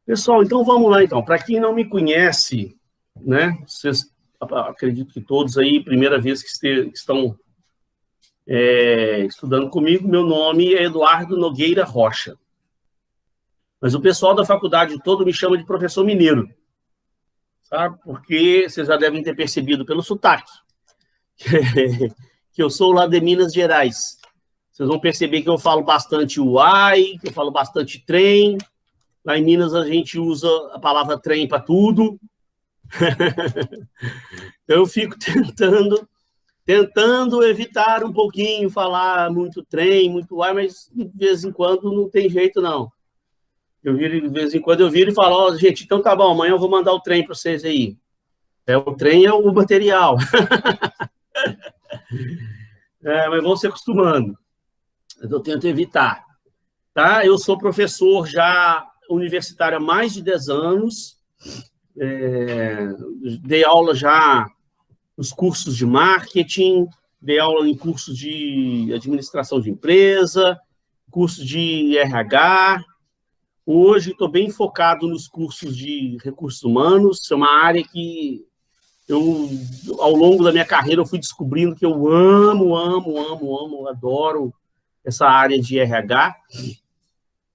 Pessoal, então vamos lá, então. Para quem não me conhece, né, vocês, acredito que todos aí, primeira vez que estão estudando comigo, meu nome é Eduardo Nogueira Rocha. Mas o pessoal da faculdade todo me chama de professor mineiro, sabe? Porque vocês já devem ter percebido pelo sotaque, que eu sou lá de Minas Gerais. Vocês vão perceber que eu falo bastante uai, que eu falo bastante trem. Lá em Minas a gente usa a palavra trem para tudo. Eu fico tentando evitar um pouquinho falar muito trem, muito uai, mas de vez em quando não tem jeito, não. De vez em quando eu viro e falo, ó, gente, então tá bom, amanhã eu vou mandar o trem para vocês aí. O trem é o material. Mas vão se acostumando. Eu tento evitar. Tá? Eu sou professor já universitário há mais de 10 anos. Dei aula já nos cursos de marketing, dei aula em cursos de administração de empresa, cursos de RH. Hoje estou bem focado nos cursos de recursos humanos. É uma área que ao longo da minha carreira, eu fui descobrindo que eu amo, adoro essa área de RH.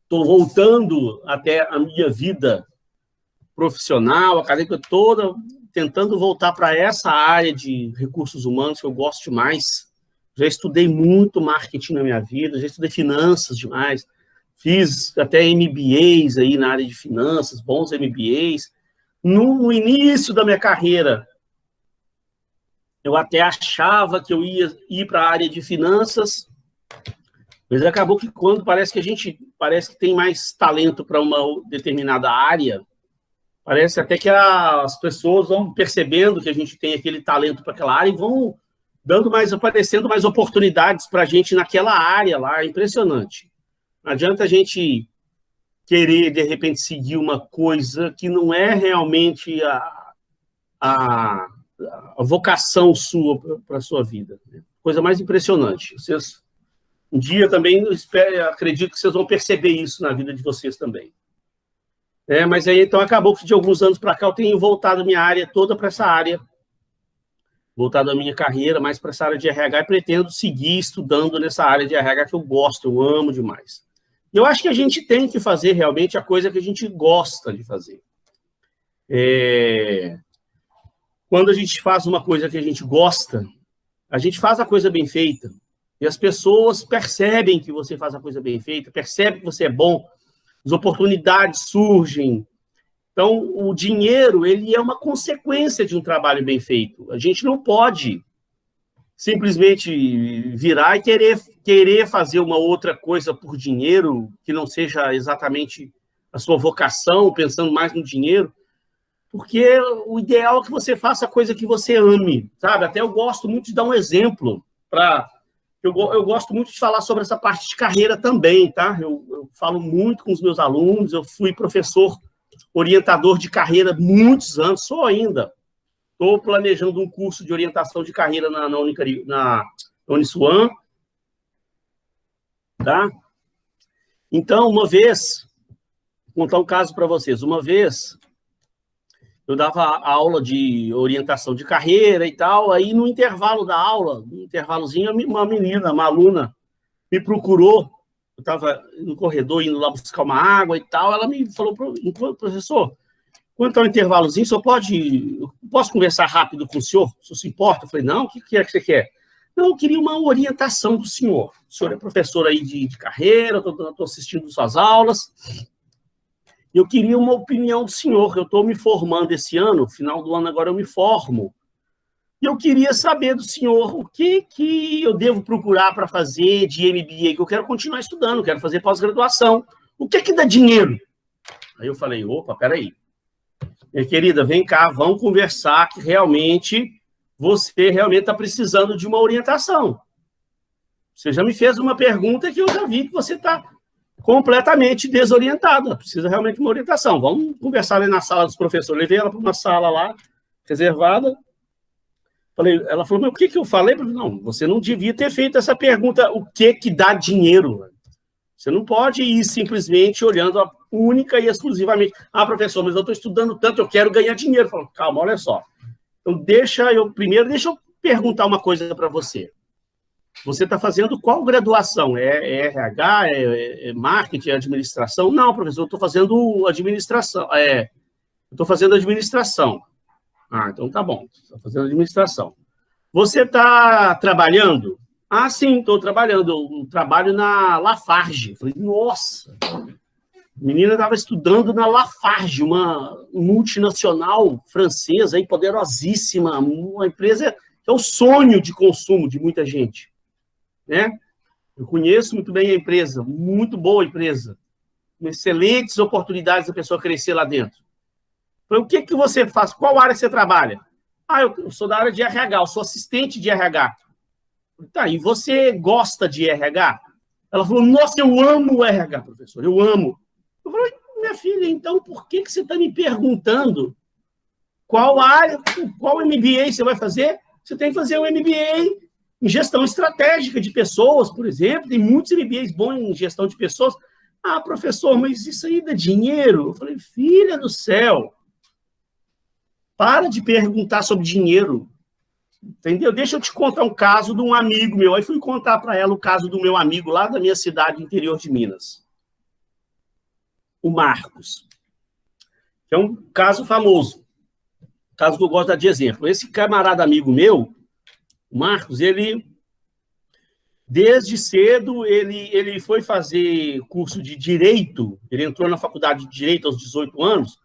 Estou voltando até a minha vida profissional, acadêmica toda, tentando voltar para essa área de recursos humanos, que eu gosto demais. Já estudei muito marketing na minha vida, já estudei finanças demais, fiz até MBAs aí na área de finanças, bons MBAs. No início da minha carreira, eu até achava que eu ia ir para a área de finanças, mas acabou que quando parece que tem mais talento para uma determinada área, parece até que as pessoas vão percebendo que a gente tem aquele talento para aquela área e vão aparecendo mais oportunidades para a gente naquela área lá. É impressionante. Não adianta a gente querer, de repente, seguir uma coisa que não é realmente a vocação sua para a sua vida. Coisa mais impressionante. Um dia também, acredito que vocês vão perceber isso na vida de vocês também. Mas aí, então, acabou que de alguns anos para cá eu tenho voltado a minha área toda para essa área, voltado a minha carreira mais para essa área de RH e pretendo seguir estudando nessa área de RH que eu gosto, eu amo demais. Eu acho que a gente tem que fazer realmente a coisa que a gente gosta de fazer. Quando a gente faz uma coisa que a gente gosta, a gente faz a coisa bem feita. E as pessoas percebem que você faz a coisa bem feita, percebem que você é bom, as oportunidades surgem. Então, o dinheiro, ele é uma consequência de um trabalho bem feito. A gente não pode simplesmente virar e querer fazer uma outra coisa por dinheiro, que não seja exatamente a sua vocação, pensando mais no dinheiro, porque o ideal é que você faça a coisa que você ame, sabe? Até eu gosto muito de dar um exemplo eu gosto muito de falar sobre essa parte de carreira também, tá? Eu falo muito com os meus alunos, eu fui professor orientador de carreira muitos anos, sou ainda. Estou planejando um curso de orientação de carreira na Uniswan, tá? Então, vou contar um caso para vocês. Uma vez, eu dava aula de orientação de carreira e tal, aí no intervalo da aula, no intervalozinho, uma aluna, me procurou, eu estava no corredor indo lá buscar uma água e tal, ela me falou, professor, quanto ao intervalozinho, posso conversar rápido com o senhor? O senhor se importa? Eu falei, não, o que é que você quer? Não, eu queria uma orientação do senhor. O senhor é professor aí de carreira, estou assistindo suas aulas. Eu queria uma opinião do senhor. Eu estou me formando esse ano, final do ano agora eu me formo. E eu queria saber do senhor o que eu devo procurar para fazer de MBA, que eu quero continuar estudando, quero fazer pós-graduação. O que dá dinheiro? Aí eu falei, opa, peraí. Minha querida, vem cá, vamos conversar que você realmente está precisando de uma orientação. Você já me fez uma pergunta que eu já vi que você está completamente desorientada. Precisa realmente de uma orientação. Vamos conversar ali na sala dos professores. Levei ela para uma sala lá, reservada. Ela falou, mas o que eu falei? Não, você não devia ter feito essa pergunta. O que dá dinheiro? Você não pode ir simplesmente olhando a única e exclusivamente. Ah, professor, mas eu estou estudando tanto, eu quero ganhar dinheiro. Eu falo, calma, olha só. Então, deixa eu perguntar uma coisa para você. Você está fazendo qual graduação? É RH? É marketing? É administração? Não, professor, eu estou fazendo administração. Eu estou fazendo administração. Ah, então tá bom. Estou fazendo administração. Você está trabalhando? Ah, sim, estou trabalhando. Eu trabalho na Lafarge. Falei, nossa, a menina estava estudando na Lafarge, uma multinacional francesa, aí, poderosíssima, uma empresa que é o sonho de consumo de muita gente. Né? Eu conheço muito bem a empresa, muito boa empresa, com excelentes oportunidades da pessoa crescer lá dentro. Falei, o que você faz? Qual área você trabalha? Ah, eu sou da área de RH, eu sou assistente de RH. Tá, e você gosta de RH? Ela falou, nossa, eu amo o RH, professor, eu amo. Eu falei, minha filha, então por que você está me perguntando qual área, qual MBA você vai fazer? Você tem que fazer um MBA em gestão estratégica de pessoas, por exemplo. Tem muitos MBAs bons em gestão de pessoas. Ah, professor, mas isso aí dá dinheiro? Eu falei, filha do céu, para de perguntar sobre dinheiro. Entendeu? Deixa eu te contar um caso de um amigo meu. Aí fui contar para ela o caso do meu amigo lá da minha cidade, interior de Minas. O Marcos. Que é um caso famoso. Caso que eu gosto de exemplo. Esse camarada amigo meu, o Marcos, ele, desde cedo, ele foi fazer curso de Direito. Ele entrou na faculdade de Direito aos 18 anos,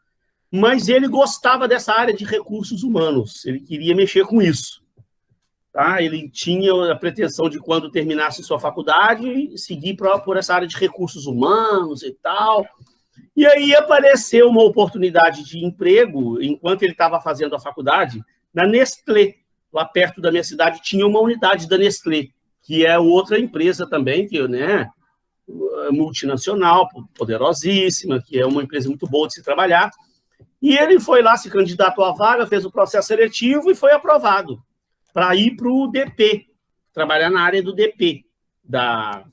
mas ele gostava dessa área de recursos humanos. Ele queria mexer com isso. Tá? Ele tinha a pretensão de, quando terminasse sua faculdade, seguir por essa área de recursos humanos e tal. E aí apareceu uma oportunidade de emprego, enquanto ele estava fazendo a faculdade, na Nestlé. Lá perto da minha cidade tinha uma unidade da Nestlé, que é outra empresa também, que, né, multinacional, poderosíssima, que é uma empresa muito boa de se trabalhar. E ele foi lá, se candidatou à vaga, fez o processo seletivo e foi aprovado para ir para o DP, trabalhar na área do DP, da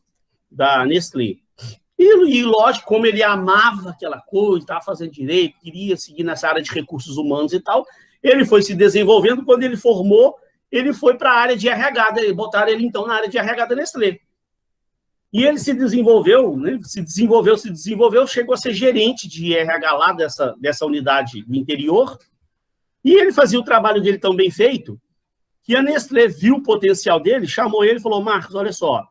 Nestlé. E, lógico, como ele amava aquela coisa, estava fazendo direito, queria seguir nessa área de recursos humanos e tal, ele foi se desenvolvendo. Quando ele formou, ele foi para a área de RH, botaram ele, então, na área de RH da Nestlé. E ele se desenvolveu, né? Se desenvolveu, chegou a ser gerente de RH lá dessa unidade do interior, e ele fazia o trabalho dele tão bem feito, que a Nestlé viu o potencial dele, chamou ele e falou, Marcos, olha só,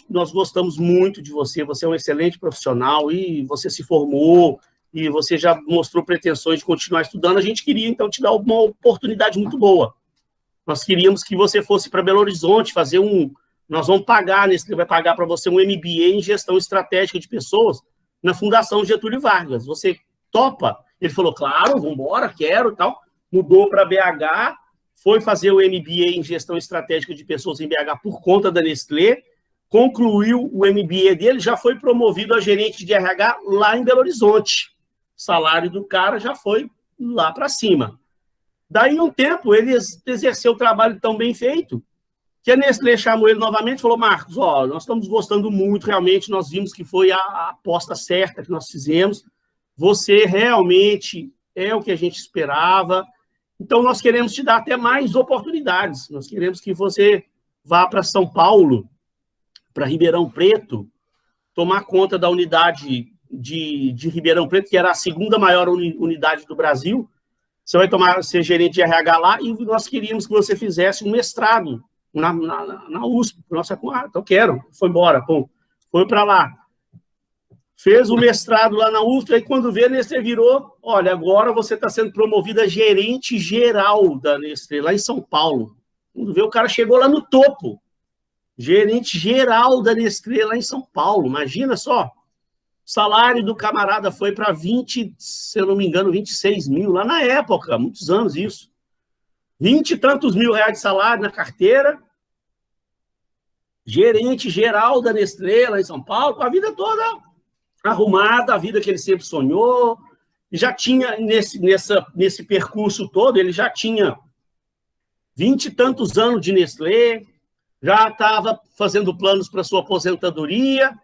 nós gostamos muito de você, você é um excelente profissional, e você se formou, e você já mostrou pretensões de continuar estudando, a gente queria, então, te dar uma oportunidade muito boa. Nós queríamos que você fosse para Belo Horizonte fazer nós vamos pagar, Nestlé vai pagar para você um MBA em gestão estratégica de pessoas na Fundação Getúlio Vargas. Você topa? Ele falou, claro, vamos embora, quero e tal. Mudou para BH, foi fazer o MBA em gestão estratégica de pessoas em BH por conta da Nestlé, concluiu o MBA dele, já foi promovido a gerente de RH lá em Belo Horizonte. O salário do cara já foi lá para cima. Daí, um tempo, ele exerceu o trabalho tão bem feito que a Nestlé chamou ele novamente e falou, Marcos, ó, nós estamos gostando muito, realmente, nós vimos que foi a aposta certa que nós fizemos, você realmente é o que a gente esperava, então nós queremos te dar até mais oportunidades, nós queremos que você vá para São Paulo, para Ribeirão Preto, tomar conta da unidade de Ribeirão Preto, que era a segunda maior unidade do Brasil. Você vai ser gerente de RH lá, e nós queríamos que você fizesse um mestrado na USP. Nossa, então quero. Foi embora, pô. Foi para lá. Fez o mestrado lá na USP, aí quando vê, a Nestlé virou, olha, agora você está sendo promovida a gerente geral da Nestlé, lá em São Paulo. Quando vê, o cara chegou lá no topo. Gerente geral da Nestlé, lá em São Paulo. Imagina só. O salário do camarada foi para 20, se eu não me engano, 26 mil, lá na época, muitos anos isso. 20 e tantos mil reais de salário na carteira, gerente geral da Nestlé, lá em São Paulo, com a vida toda arrumada, a vida que ele sempre sonhou, e já tinha, nesse percurso todo, ele já tinha 20 e tantos anos de Nestlé, já estava fazendo planos para sua aposentadoria.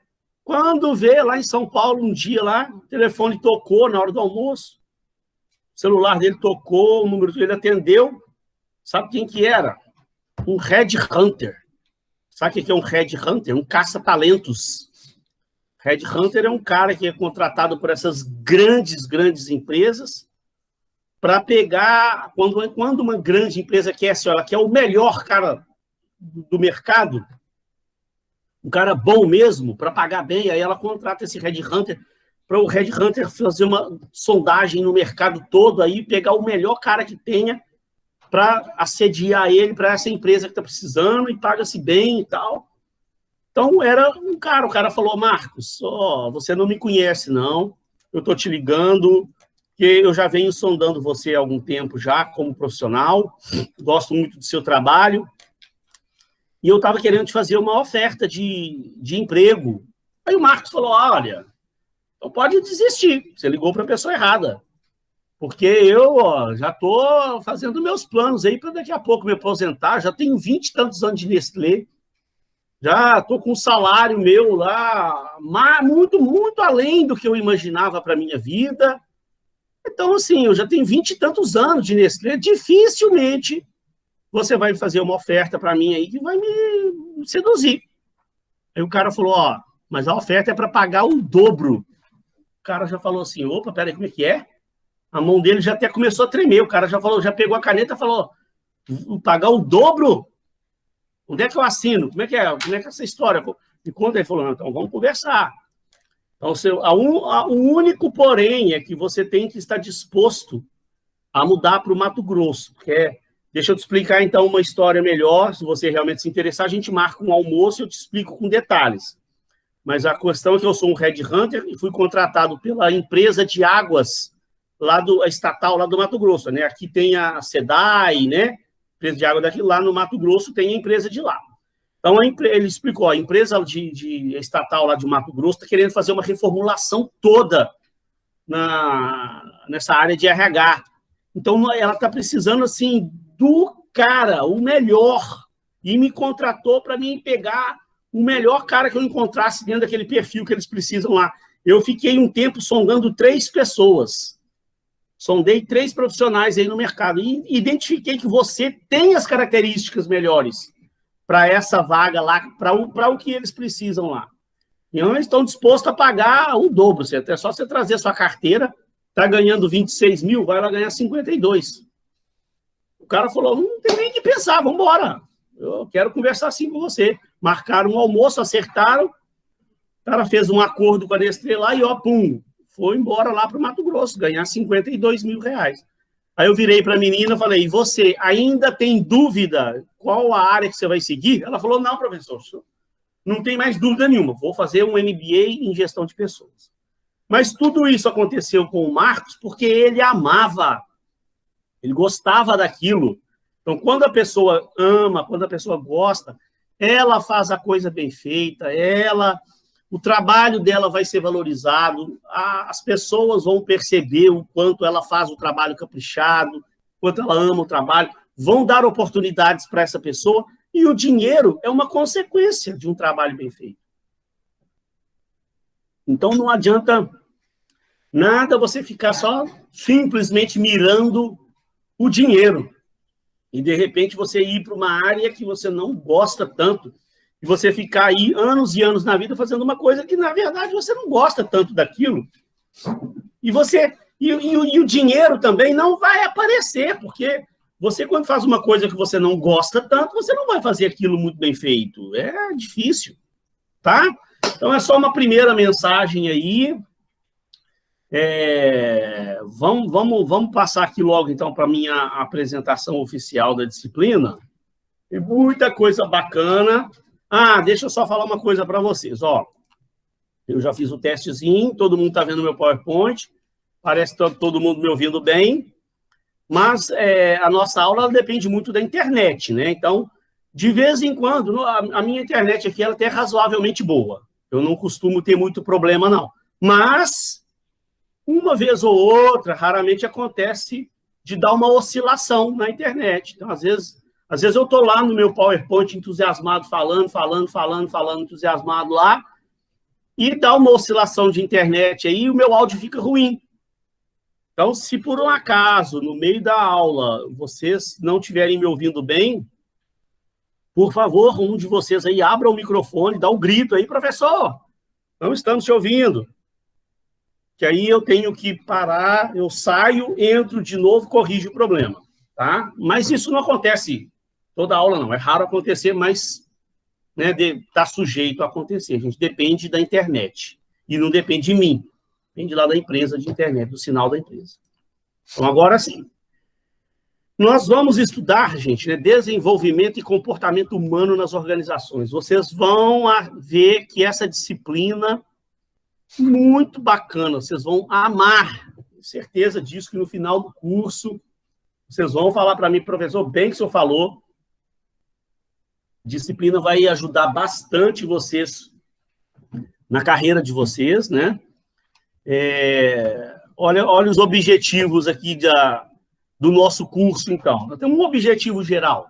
Quando vê lá em São Paulo, um dia lá, o telefone tocou na hora do almoço, o celular dele tocou, o número dele atendeu. Sabe quem que era? Um headhunter. Sabe o que é um headhunter? Um caça-talentos. Headhunter é um cara que é contratado por essas grandes empresas para pegar, quando uma grande empresa quer, assim, ela quer o melhor cara do mercado, um cara bom mesmo, para pagar bem, aí ela contrata esse headhunter para o headhunter fazer uma sondagem no mercado todo, aí pegar o melhor cara que tenha para assediar ele para essa empresa que está precisando e paga-se bem e tal. Então, era um cara, o cara falou, Marcos, você não me conhece, não, eu estou te ligando, que eu já venho sondando você há algum tempo já, como profissional, gosto muito do seu trabalho, e eu estava querendo te fazer uma oferta de emprego. Aí o Marcos falou, olha, então pode desistir, você ligou para a pessoa errada, porque eu já estou fazendo meus planos aí para daqui a pouco me aposentar, já tenho 20 e tantos anos de Nestlé, já estou com um salário meu lá, muito além do que eu imaginava para a minha vida. Então, assim, eu já tenho 20 e tantos anos de Nestlé, dificilmente você vai fazer uma oferta para mim aí que vai me seduzir. Aí o cara falou, mas a oferta é para pagar o dobro. O cara já falou assim, opa, peraí, como é que é? A mão dele já até começou a tremer, o cara já falou, já pegou a caneta e falou, pagar o dobro? Onde é que eu assino? Como é que é essa história? E quando ele falou, então vamos conversar. Então, o único porém é que você tem que estar disposto a mudar para o Mato Grosso. Deixa eu te explicar, então, uma história melhor. Se você realmente se interessar, a gente marca um almoço e eu te explico com detalhes. Mas a questão é que eu sou um headhunter e fui contratado pela empresa de águas, a estatal lá do Mato Grosso. Né? Aqui tem a SEDAI, né? Empresa de água daqui, lá no Mato Grosso tem a empresa de lá. Então, ele explicou, a empresa de estatal lá de Mato Grosso está querendo fazer uma reformulação toda nessa área de RH. Então, ela está precisando, assim, do cara, o melhor, e me contratou para mim pegar o melhor cara que eu encontrasse dentro daquele perfil que eles precisam lá. Eu fiquei um tempo sondando 3 pessoas. Sondei 3 profissionais aí no mercado e identifiquei que você tem as características melhores para essa vaga lá, para o que eles precisam lá. Então, eles estão dispostos a pagar o dobro. É só você trazer a sua carteira, está ganhando 26 mil, vai lá ganhar 52. O cara falou, não tem nem que pensar, vamos embora. Eu quero conversar assim com você. Marcaram um almoço, acertaram, o cara fez um acordo com a Nestlé lá e, pum, foi embora lá para o Mato Grosso, ganhar 52 mil reais. Aí eu virei para a menina e falei, e você ainda tem dúvida qual a área que você vai seguir? Ela falou, não, professor, não tem mais dúvida nenhuma, vou fazer um MBA em gestão de pessoas. Mas tudo isso aconteceu com o Marcos porque ele amava, ele gostava daquilo. Então, quando a pessoa ama, quando a pessoa gosta, ela faz a coisa bem feita, o trabalho dela vai ser valorizado, as pessoas vão perceber o quanto ela faz o trabalho caprichado, o quanto ela ama o trabalho, vão dar oportunidades para essa pessoa, e o dinheiro é uma consequência de um trabalho bem feito. Então, não adianta nada você ficar só simplesmente mirando o dinheiro, e, de repente, você ir para uma área que você não gosta tanto, e você ficar aí anos e anos na vida fazendo uma coisa que, na verdade, você não gosta tanto daquilo. E o dinheiro também não vai aparecer, porque você, quando faz uma coisa que você não gosta tanto, você não vai fazer aquilo muito bem feito. É difícil, tá? Então, é só uma primeira mensagem aí. Vamos passar aqui logo, então, para a minha apresentação oficial da disciplina. Tem muita coisa bacana. Deixa eu só falar uma coisa para vocês. Eu já fiz o testezinho, todo mundo está vendo meu PowerPoint, parece que está todo mundo me ouvindo bem, mas a nossa aula ela depende muito da internet, né? Então, de vez em quando, a minha internet aqui ela até é razoavelmente boa. Eu não costumo ter muito problema, não. Mas, uma vez ou outra, raramente acontece de dar uma oscilação na internet. Então, às vezes eu estou lá no meu PowerPoint entusiasmado, falando, entusiasmado lá, e dá uma oscilação de internet aí e o meu áudio fica ruim. Então, se por um acaso, no meio da aula, vocês não estiverem me ouvindo bem, por favor, um de vocês aí abra o microfone, dá um grito aí, professor, não estamos te ouvindo. Que aí eu tenho que parar, eu saio, entro de novo, corrijo o problema, tá? Mas isso não acontece toda aula, não. É raro acontecer, mas né, tá sujeito a acontecer. A gente depende da internet. E não depende de mim. Depende lá da empresa de internet, do sinal da empresa. Então, agora sim. Nós vamos estudar, gente, né, desenvolvimento e comportamento humano nas organizações. Vocês vão ver que essa disciplina muito bacana, vocês vão amar. Tenho certeza disso, que no final do curso, vocês vão falar para mim, professor, bem que o senhor falou, disciplina vai ajudar bastante vocês na carreira de vocês, né? Olha os objetivos aqui do nosso curso, então. Nós temos um objetivo geral: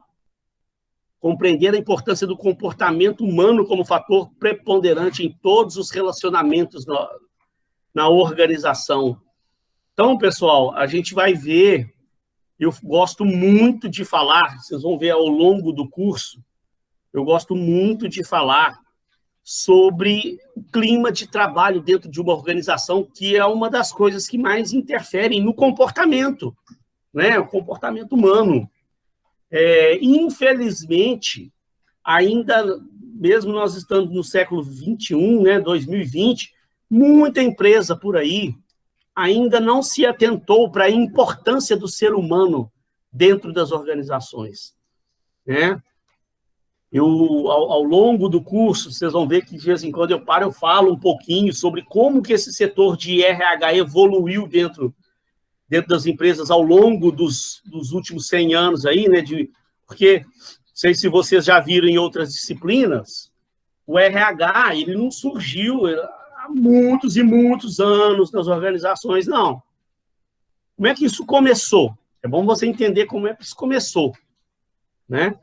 compreender a importância do comportamento humano como fator preponderante em todos os relacionamentos na organização. Então, pessoal, a gente vai ver, eu gosto muito de falar, vocês vão ver ao longo do curso, eu gosto muito de falar sobre o clima de trabalho dentro de uma organização, que é uma das coisas que mais interferem no comportamento, né? O comportamento humano. Infelizmente, ainda, mesmo nós estando no século XXI, né, 2020, muita empresa por aí ainda não se atentou para a importância do ser humano dentro das organizações, né? Ao longo do curso, vocês vão ver que de vez em quando eu falo um pouquinho sobre como que esse setor de RH evoluiu dentro das empresas ao longo dos últimos 100 anos aí, né? Porque, não sei se vocês já viram em outras disciplinas, o RH, ele não surgiu há muitos e muitos anos nas organizações, não. Como é que isso começou? É bom você entender como é que isso começou, né?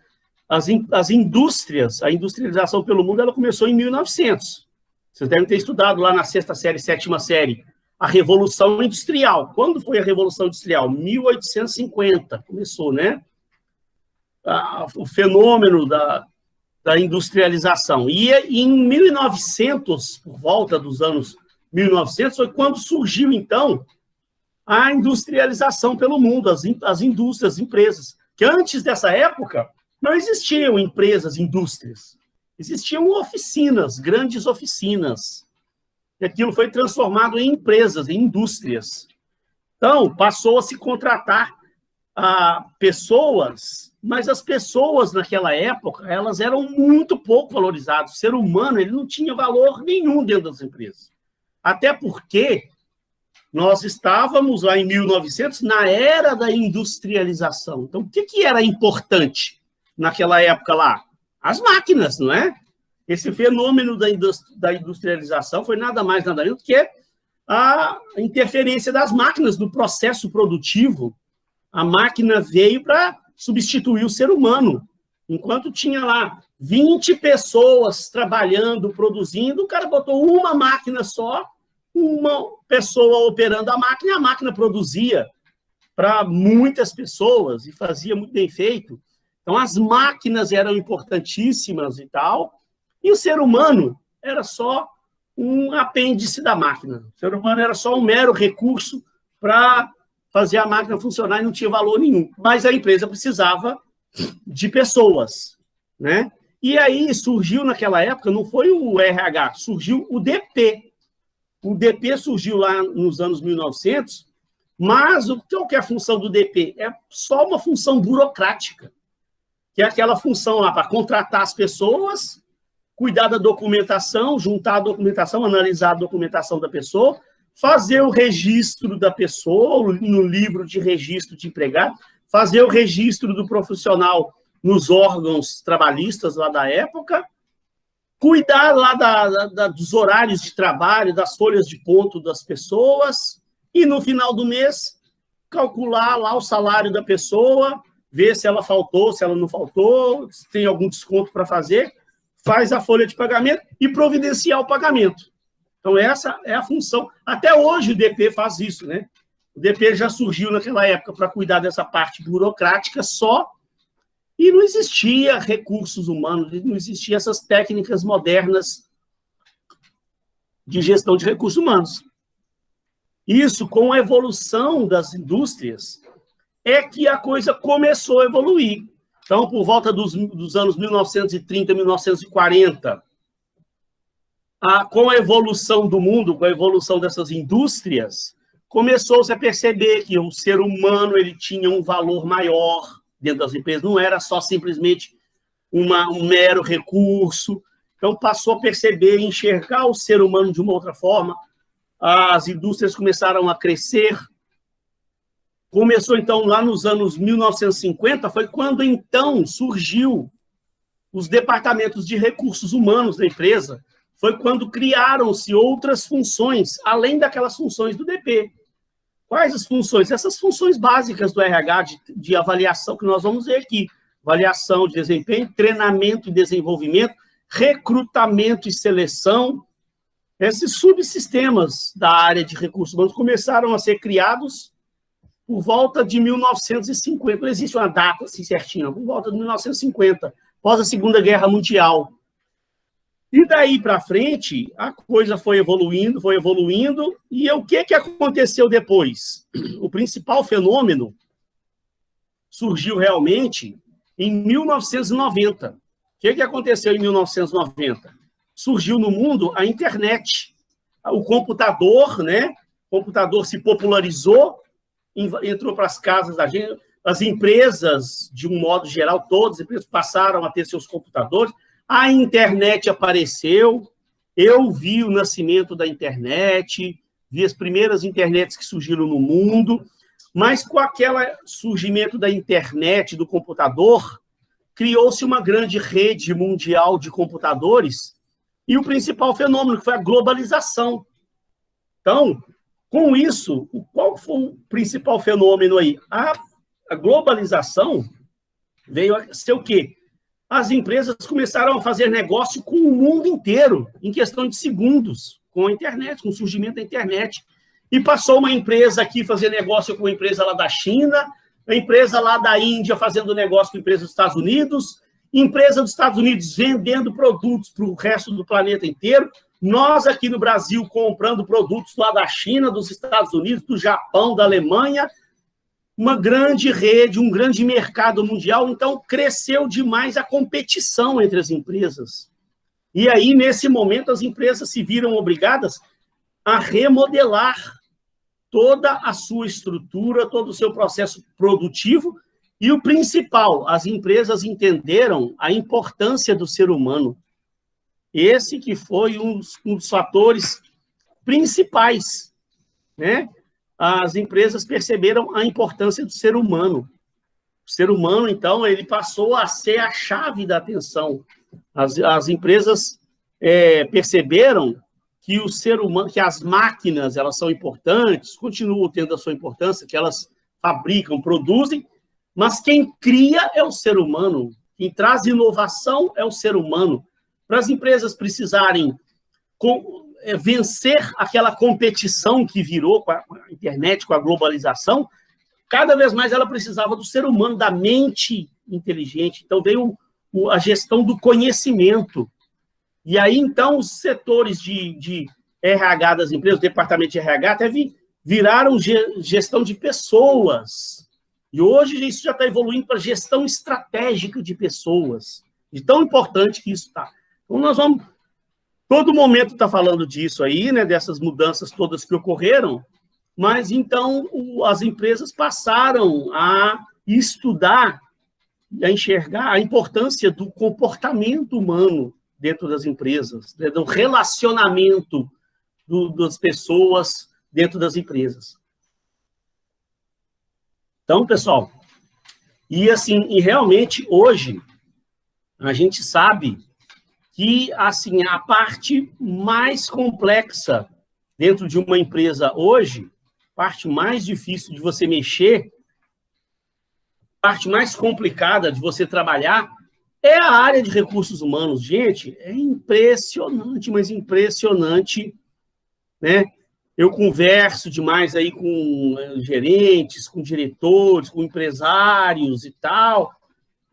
As indústrias, a industrialização pelo mundo, ela começou em 1900. Vocês devem ter estudado lá na 6ª série, 7ª série, a Revolução Industrial. Quando foi a Revolução Industrial? 1850, começou, né? O fenômeno da industrialização. E em 1900, por volta dos anos 1900, foi quando surgiu, então, a industrialização pelo mundo, as indústrias, as empresas. Que antes dessa época, não existiam empresas, indústrias. Existiam oficinas, grandes oficinas. E aquilo foi transformado em empresas, em indústrias. Então, passou a se contratar pessoas, mas as pessoas naquela época, elas eram muito pouco valorizadas. O ser humano, ele não tinha valor nenhum dentro das empresas. Até porque nós estávamos lá em 1900, na era da industrialização. Então, o que era importante naquela época lá? As máquinas, não é? Esse fenômeno da industrialização foi nada mais, nada menos do que a interferência das máquinas no processo produtivo. A máquina veio para substituir o ser humano. Enquanto tinha lá 20 pessoas trabalhando, produzindo, o cara botou uma máquina só, uma pessoa operando a máquina produzia para muitas pessoas e fazia muito bem feito. Então, as máquinas eram importantíssimas e tal, e o ser humano era só um apêndice da máquina. O ser humano era só um mero recurso para fazer a máquina funcionar e não tinha valor nenhum. Mas a empresa precisava de pessoas, né? E aí surgiu naquela época, não foi o RH, surgiu o DP. O DP surgiu lá nos anos 1900, mas qual que é a função do DP? É só uma função burocrática, que é aquela função lá para contratar as pessoas, cuidar da documentação, juntar a documentação, analisar a documentação da pessoa, fazer o registro da pessoa no livro de registro de empregado, fazer o registro do profissional nos órgãos trabalhistas lá da época, cuidar lá dos horários de trabalho, das folhas de ponto das pessoas, e no final do mês calcular lá o salário da pessoa, ver se ela faltou, se ela não faltou, se tem algum desconto para fazer, faz a folha de pagamento e providenciar o pagamento. Então, essa é a função. Até hoje o DP faz isso, né? O DP já surgiu naquela época para cuidar dessa parte burocrática só, e não existia recursos humanos, não existiam essas técnicas modernas de gestão de recursos humanos. Isso, com a evolução das indústrias, é que a coisa começou a evoluir. Então, por volta dos anos 1930, 1940, com a evolução do mundo, com a evolução dessas indústrias, começou-se a perceber que o ser humano ele tinha um valor maior dentro das empresas, não era só simplesmente um mero recurso. Então, passou a perceber e enxergar o ser humano de uma outra forma. As indústrias começaram a crescer. Começou, então, lá nos anos 1950, foi quando, então, surgiu os departamentos de recursos humanos da empresa. Foi quando criaram-se outras funções, além daquelas funções do DP. Quais as funções? Essas funções básicas do RH de avaliação que nós vamos ver aqui. Avaliação de desempenho, treinamento e desenvolvimento, recrutamento e seleção. Esses subsistemas da área de recursos humanos começaram a ser criados por volta de 1950. Não existe uma data assim certinha, por volta de 1950, após a Segunda Guerra Mundial. E daí para frente, a coisa foi evoluindo, e o que aconteceu depois? O principal fenômeno surgiu realmente em 1990. O que aconteceu em 1990? Surgiu no mundo a internet, o computador, né? O computador se popularizou, entrou para as casas da gente, as empresas, de um modo geral, todas as empresas passaram a ter seus computadores, a internet apareceu, eu vi o nascimento da internet, vi as primeiras internets que surgiram no mundo, mas com aquele surgimento da internet, do computador, criou-se uma grande rede mundial de computadores, e o principal fenômeno, que foi a globalização. Então, com isso, qual foi o principal fenômeno aí? A globalização veio a ser o quê? As empresas começaram a fazer negócio com o mundo inteiro, em questão de segundos, com a internet, com o surgimento da internet. E passou uma empresa aqui fazer negócio com uma empresa lá da China, a empresa lá da Índia fazendo negócio com a empresa dos Estados Unidos, empresa dos Estados Unidos vendendo produtos para o resto do planeta inteiro, nós aqui no Brasil comprando produtos lá da China, dos Estados Unidos, do Japão, da Alemanha, uma grande rede, um grande mercado mundial, então cresceu demais a competição entre as empresas. E aí, nesse momento, as empresas se viram obrigadas a remodelar toda a sua estrutura, todo o seu processo produtivo, e o principal, as empresas entenderam a importância do ser humano. Esse que foi um dos fatores principais, né? As empresas perceberam a importância do ser humano. O ser humano, então, ele passou a ser a chave da atenção. As empresas perceberam que o ser humano, que as máquinas, elas são importantes, continuam tendo a sua importância, que elas fabricam, produzem, mas quem cria é o ser humano, quem traz inovação é o ser humano. Para as empresas precisarem vencer aquela competição que virou com a internet, com a globalização, cada vez mais ela precisava do ser humano, da mente inteligente. Então, veio a gestão do conhecimento. E aí, então, os setores de RH das empresas, o departamento de RH, até viraram gestão de pessoas. E hoje isso já está evoluindo para gestão estratégica de pessoas. De tão importante que isso está. Então, nós vamos... Todo momento está falando disso aí, né, dessas mudanças todas que ocorreram, mas, então, as empresas passaram a estudar, a enxergar a importância do comportamento humano dentro das empresas, né, do relacionamento das pessoas dentro das empresas. Então, pessoal, e realmente, hoje, a gente sabe que, assim, a parte mais complexa dentro de uma empresa hoje, a parte mais difícil de você mexer, a parte mais complicada de você trabalhar, é a área de recursos humanos. Gente, é impressionante, mas impressionante né? Eu converso demais aí com gerentes, com diretores, com empresários e tal,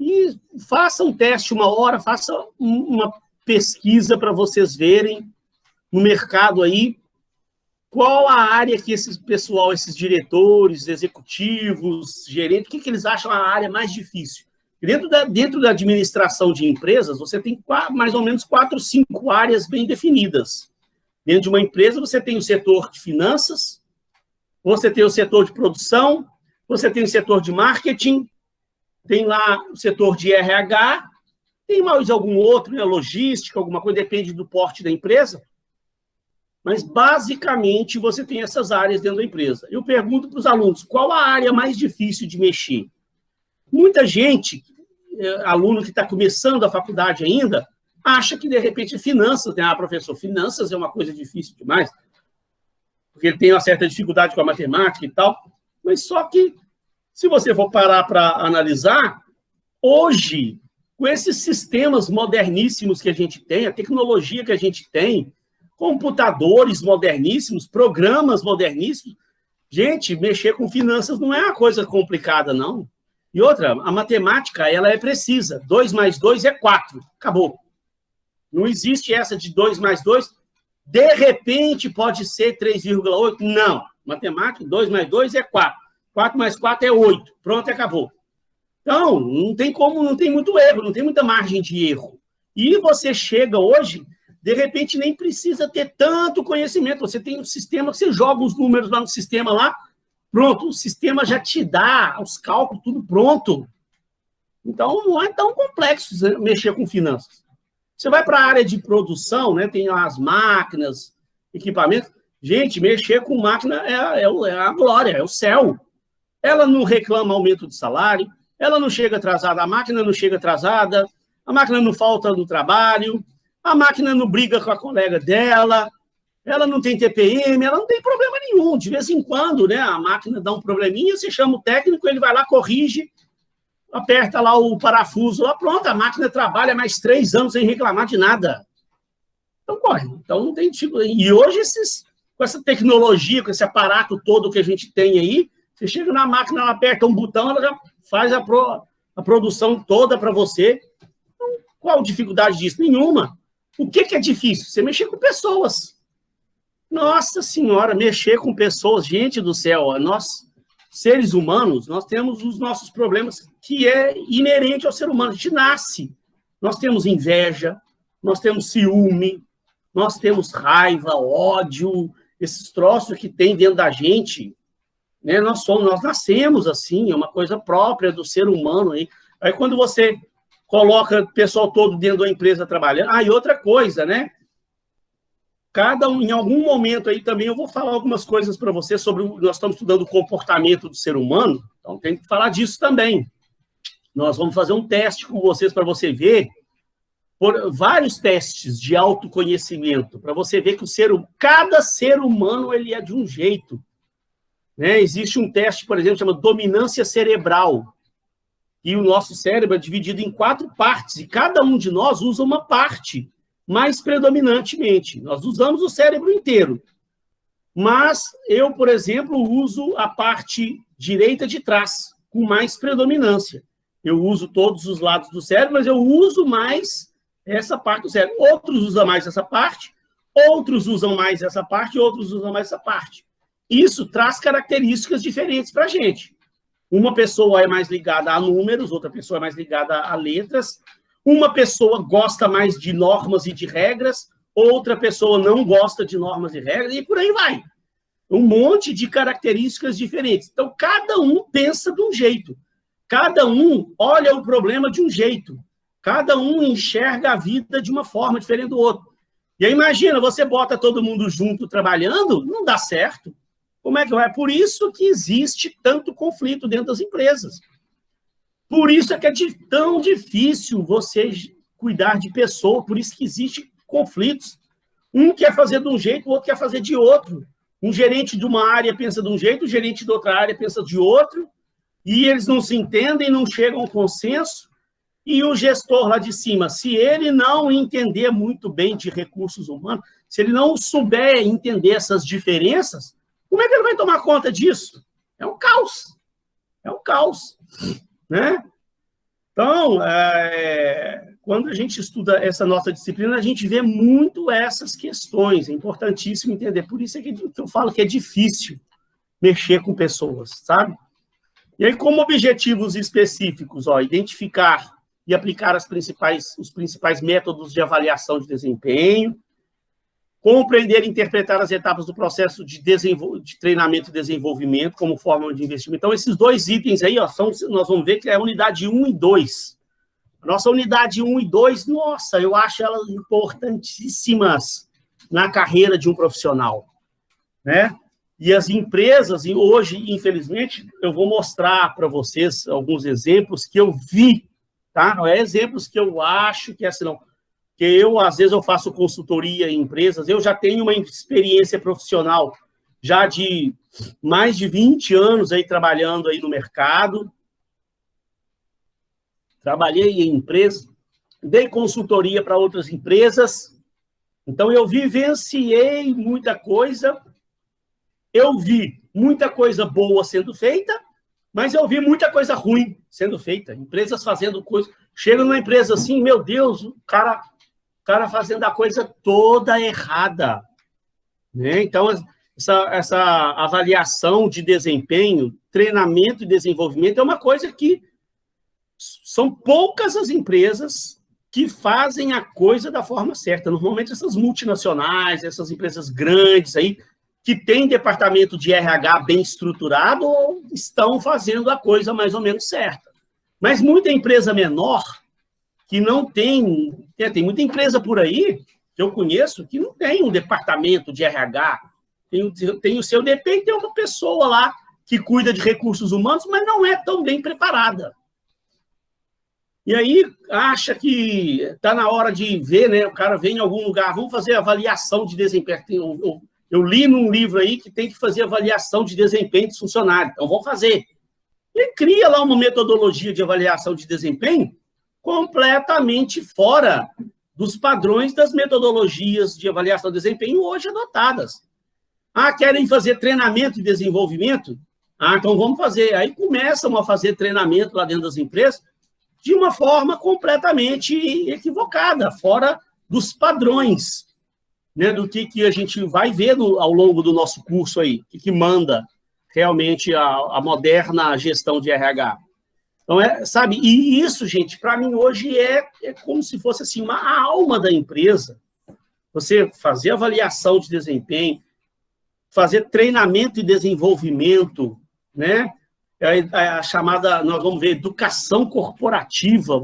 e faça um teste uma hora, faça uma pesquisa para vocês verem no mercado aí qual a área que esse pessoal, esses diretores, executivos, gerentes, o que eles acham a área mais difícil. Dentro da administração de empresas, você tem mais ou menos 4, 5 áreas bem definidas. Dentro de uma empresa, você tem o setor de finanças, você tem o setor de produção, você tem o setor de marketing, tem lá o setor de RH, tem mais algum outro, né, logística, alguma coisa, depende do porte da empresa. Mas, basicamente, você tem essas áreas dentro da empresa. Eu pergunto para os alunos, qual a área mais difícil de mexer? Muita gente, aluno que está começando a faculdade ainda, acha que, de repente, finanças, né? Professor, finanças é uma coisa difícil demais, porque ele tem uma certa dificuldade com a matemática e tal, mas só que, se você for parar para analisar, hoje, com esses sistemas moderníssimos que a gente tem, a tecnologia que a gente tem, computadores moderníssimos, programas moderníssimos, gente, mexer com finanças não é uma coisa complicada, não. E outra, a matemática, ela é precisa. 2 mais 2 é 4. Acabou. Não existe essa de 2 mais 2, de repente pode ser 3,8. Não. Matemática, 2 mais 2 é 4. 4 mais 4 é 8. Pronto, acabou. Então, não tem como, não tem muito erro, não tem muita margem de erro. E você chega hoje, de repente nem precisa ter tanto conhecimento. Você tem um sistema, você joga os números lá no sistema lá, pronto, o sistema já te dá os cálculos, tudo pronto. Então, não é tão complexo mexer com finanças. Você vai para a área de produção, né? Tem as máquinas, equipamentos. Gente, mexer com máquina é a glória, é o céu. Ela não reclama aumento de salário, ela não chega atrasada, a máquina não chega atrasada, a máquina não falta no trabalho, a máquina não briga com a colega dela, ela não tem TPM, ela não tem problema nenhum. De vez em quando, né, a máquina dá um probleminha, você chama o técnico, ele vai lá, corrige, aperta lá o parafuso, lá pronto, a máquina trabalha mais 3 anos sem reclamar de nada. Então, corre. Então, não tem tipo. E hoje, com essa tecnologia, com esse aparato todo que a gente tem aí, você chega na máquina, ela aperta um botão, ela já faz a produção toda para você. Então, qual a dificuldade disso? Nenhuma. O que é difícil? Você mexer com pessoas. Nossa Senhora, mexer com pessoas, gente do céu, nós, seres humanos, nós temos os nossos problemas que é inerente ao ser humano, a gente nasce. Nós temos inveja, nós temos ciúme, nós temos raiva, ódio, esses troços que tem dentro da gente, né? Nós nascemos assim, é uma coisa própria do ser humano. Aí quando você coloca o pessoal todo dentro da empresa trabalhando. E outra coisa, né? Em algum momento aí também eu vou falar algumas coisas para você sobre. Nós estamos estudando o comportamento do ser humano, então tem que falar disso também. Nós vamos fazer um teste com vocês para você ver, por vários testes de autoconhecimento, para você ver que cada ser humano ele é de um jeito. Né? Existe um teste, por exemplo, chamado dominância cerebral. E o nosso cérebro é dividido em 4 partes, e cada um de nós usa uma parte mais predominantemente. Nós usamos o cérebro inteiro. Mas eu, por exemplo, uso a parte direita de trás, com mais predominância. Eu uso todos os lados do cérebro, mas eu uso mais essa parte do cérebro. Outros usam mais essa parte, outros usam mais essa parte, outros usam mais essa parte. Isso traz características diferentes para a gente. Uma pessoa é mais ligada a números, outra pessoa é mais ligada a letras. Uma pessoa gosta mais de normas e de regras, outra pessoa não gosta de normas e regras, e por aí vai. Um monte de características diferentes. Então, cada um pensa de um jeito. Cada um olha o problema de um jeito. Cada um enxerga a vida de uma forma diferente do outro. E aí, imagina, você bota todo mundo junto trabalhando, não dá certo. Como é que vai? É por isso que existe tanto conflito dentro das empresas. Por isso é que é tão difícil você cuidar de pessoa, por isso que existem conflitos. Um quer fazer de um jeito, o outro quer fazer de outro. Um gerente de uma área pensa de um jeito, o gerente de outra área pensa de outro, e eles não se entendem, não chegam a um consenso, e o gestor lá de cima, se ele não entender muito bem de recursos humanos, se ele não souber entender essas diferenças, como é que ele vai tomar conta disso? É um caos. É um caos, né? Então, quando a gente estuda essa nossa disciplina, a gente vê muito essas questões. É importantíssimo entender. Por isso é que eu falo que é difícil mexer com pessoas, sabe? E aí, como objetivos específicos, identificar e aplicar os principais métodos de avaliação de desempenho, compreender e interpretar as etapas do processo de treinamento e desenvolvimento como forma de investimento. Então, esses dois itens aí, nós vamos ver que é a unidade 1 e 2. A nossa unidade 1 e 2, nossa, eu acho elas importantíssimas na carreira de um profissional, né? E as empresas, e hoje, infelizmente, eu vou mostrar para vocês alguns exemplos que eu vi, tá? Não é exemplos que eu acho que é assim, não. Porque eu, às vezes, eu faço consultoria em empresas, eu já tenho uma experiência profissional já de mais de 20 anos aí trabalhando aí no mercado. Trabalhei em empresas, dei consultoria para outras empresas, então eu vivenciei muita coisa, eu vi muita coisa boa sendo feita, mas eu vi muita coisa ruim sendo feita. Empresas fazendo coisa... Chega numa empresa assim, meu Deus, o cara fazendo a coisa toda errada, né? Então, essa avaliação de desempenho, treinamento e desenvolvimento é uma coisa que são poucas as empresas que fazem a coisa da forma certa. Normalmente, essas multinacionais, essas empresas grandes aí, que têm departamento de RH bem estruturado, estão fazendo a coisa mais ou menos certa. Mas muita empresa menor, que não tem muita empresa por aí, que eu conheço, que não tem um departamento de RH, tem o seu DP e tem uma pessoa lá que cuida de recursos humanos, mas não é tão bem preparada. E aí, acha que está na hora de ver, né? O cara vem em algum lugar, vamos fazer avaliação de desempenho. Eu li num livro aí que tem que fazer avaliação de desempenho dos funcionários. Então, vamos fazer. E cria lá uma metodologia de avaliação de desempenho completamente fora dos padrões das metodologias de avaliação de desempenho hoje adotadas. Querem fazer treinamento e desenvolvimento? Então vamos fazer. Aí começam a fazer treinamento lá dentro das empresas de uma forma completamente equivocada, fora dos padrões, né, do que a gente vai ver ao longo do nosso curso aí, que manda realmente a moderna gestão de RH. Então, sabe, e isso, gente, para mim hoje é como se fosse assim, a alma da empresa. Você fazer avaliação de desempenho, fazer treinamento e desenvolvimento, né? A chamada, nós vamos ver, educação corporativa.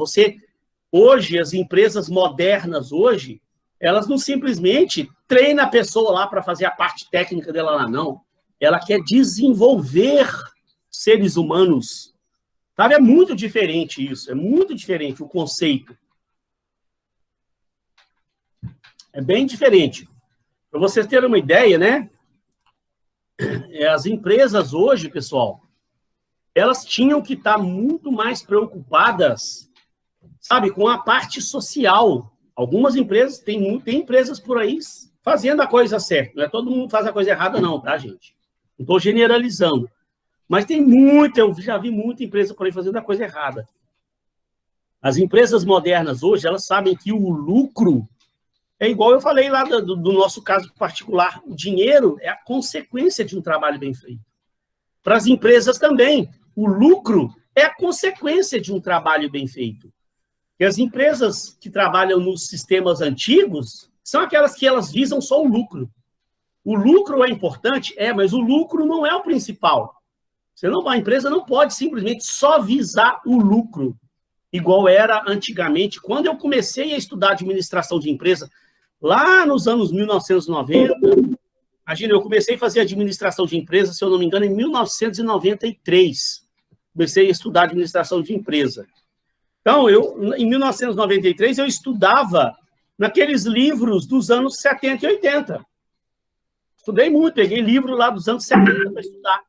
Hoje, as empresas modernas hoje, elas não simplesmente treinam a pessoa lá para fazer a parte técnica dela lá, não. Ela quer desenvolver seres humanos. Sabe, é muito diferente isso, é muito diferente o conceito. É bem diferente. Para vocês terem uma ideia, né? As empresas hoje, pessoal, elas tinham que estar muito mais preocupadas, sabe, com a parte social. Algumas empresas, tem empresas por aí fazendo a coisa certa. Não é todo mundo faz a coisa errada, não, tá, gente? Não estou generalizando. Mas eu já vi muita empresa por aí fazendo a coisa errada. As empresas modernas hoje, elas sabem que o lucro é igual eu falei lá do nosso caso particular. O dinheiro é a consequência de um trabalho bem feito. Para as empresas também, o lucro é a consequência de um trabalho bem feito. E as empresas que trabalham nos sistemas antigos são aquelas que elas visam só o lucro. O lucro é importante? Mas o lucro não é o principal. A empresa não pode simplesmente só visar o lucro, igual era antigamente. Quando eu comecei a estudar administração de empresa, lá nos anos 1990, imagina, eu comecei a fazer administração de empresa, se eu não me engano, em 1993. Comecei a estudar administração de empresa. Então, em 1993, eu estudava naqueles livros dos anos 70 e 80. Estudei muito, peguei livro lá dos anos 70 para estudar.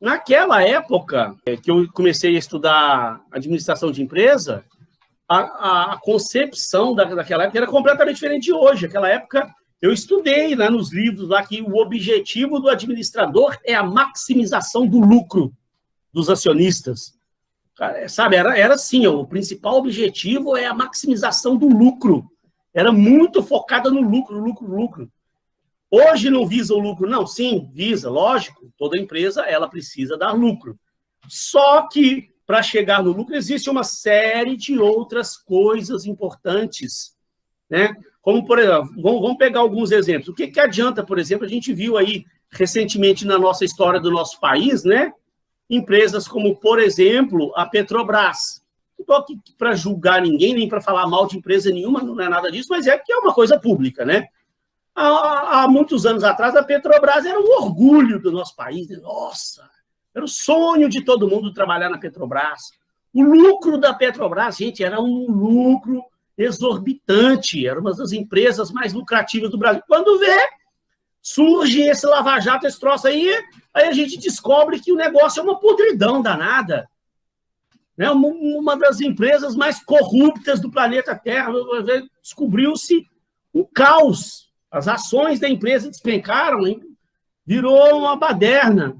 Naquela época que eu comecei a estudar administração de empresa, a concepção daquela época era completamente diferente de hoje. Naquela época, Eu estudei lá nos livros lá que o objetivo do administrador é a maximização do lucro dos acionistas. Sabe, era assim, o principal objetivo é a maximização do lucro. Era muito focada no lucro, lucro. Hoje não visa o lucro, não? Sim, visa, lógico. Toda empresa, ela precisa dar lucro. Só que, para chegar no lucro, existe uma série de outras coisas importantes, né? Como, por exemplo, vamos pegar alguns exemplos. O que adianta, por exemplo, a gente viu aí recentemente na nossa história do nosso país, né? Empresas como, por exemplo, a Petrobras. Não estou aqui para julgar ninguém, nem para falar mal de empresa nenhuma, não é nada disso, mas é porque é uma coisa pública, né? Há muitos anos atrás, a Petrobras era um orgulho do nosso país. Nossa, era o sonho de todo mundo trabalhar na Petrobras. O lucro da Petrobras, gente, era um lucro exorbitante. Era uma das empresas mais lucrativas do Brasil. Quando vê, surge esse lava-jato, esse troço aí a gente descobre que o negócio é uma podridão danada. Né? Uma das empresas mais corruptas do planeta Terra. Descobriu-se um caos. As ações da empresa despencaram, hein? Virou uma baderna.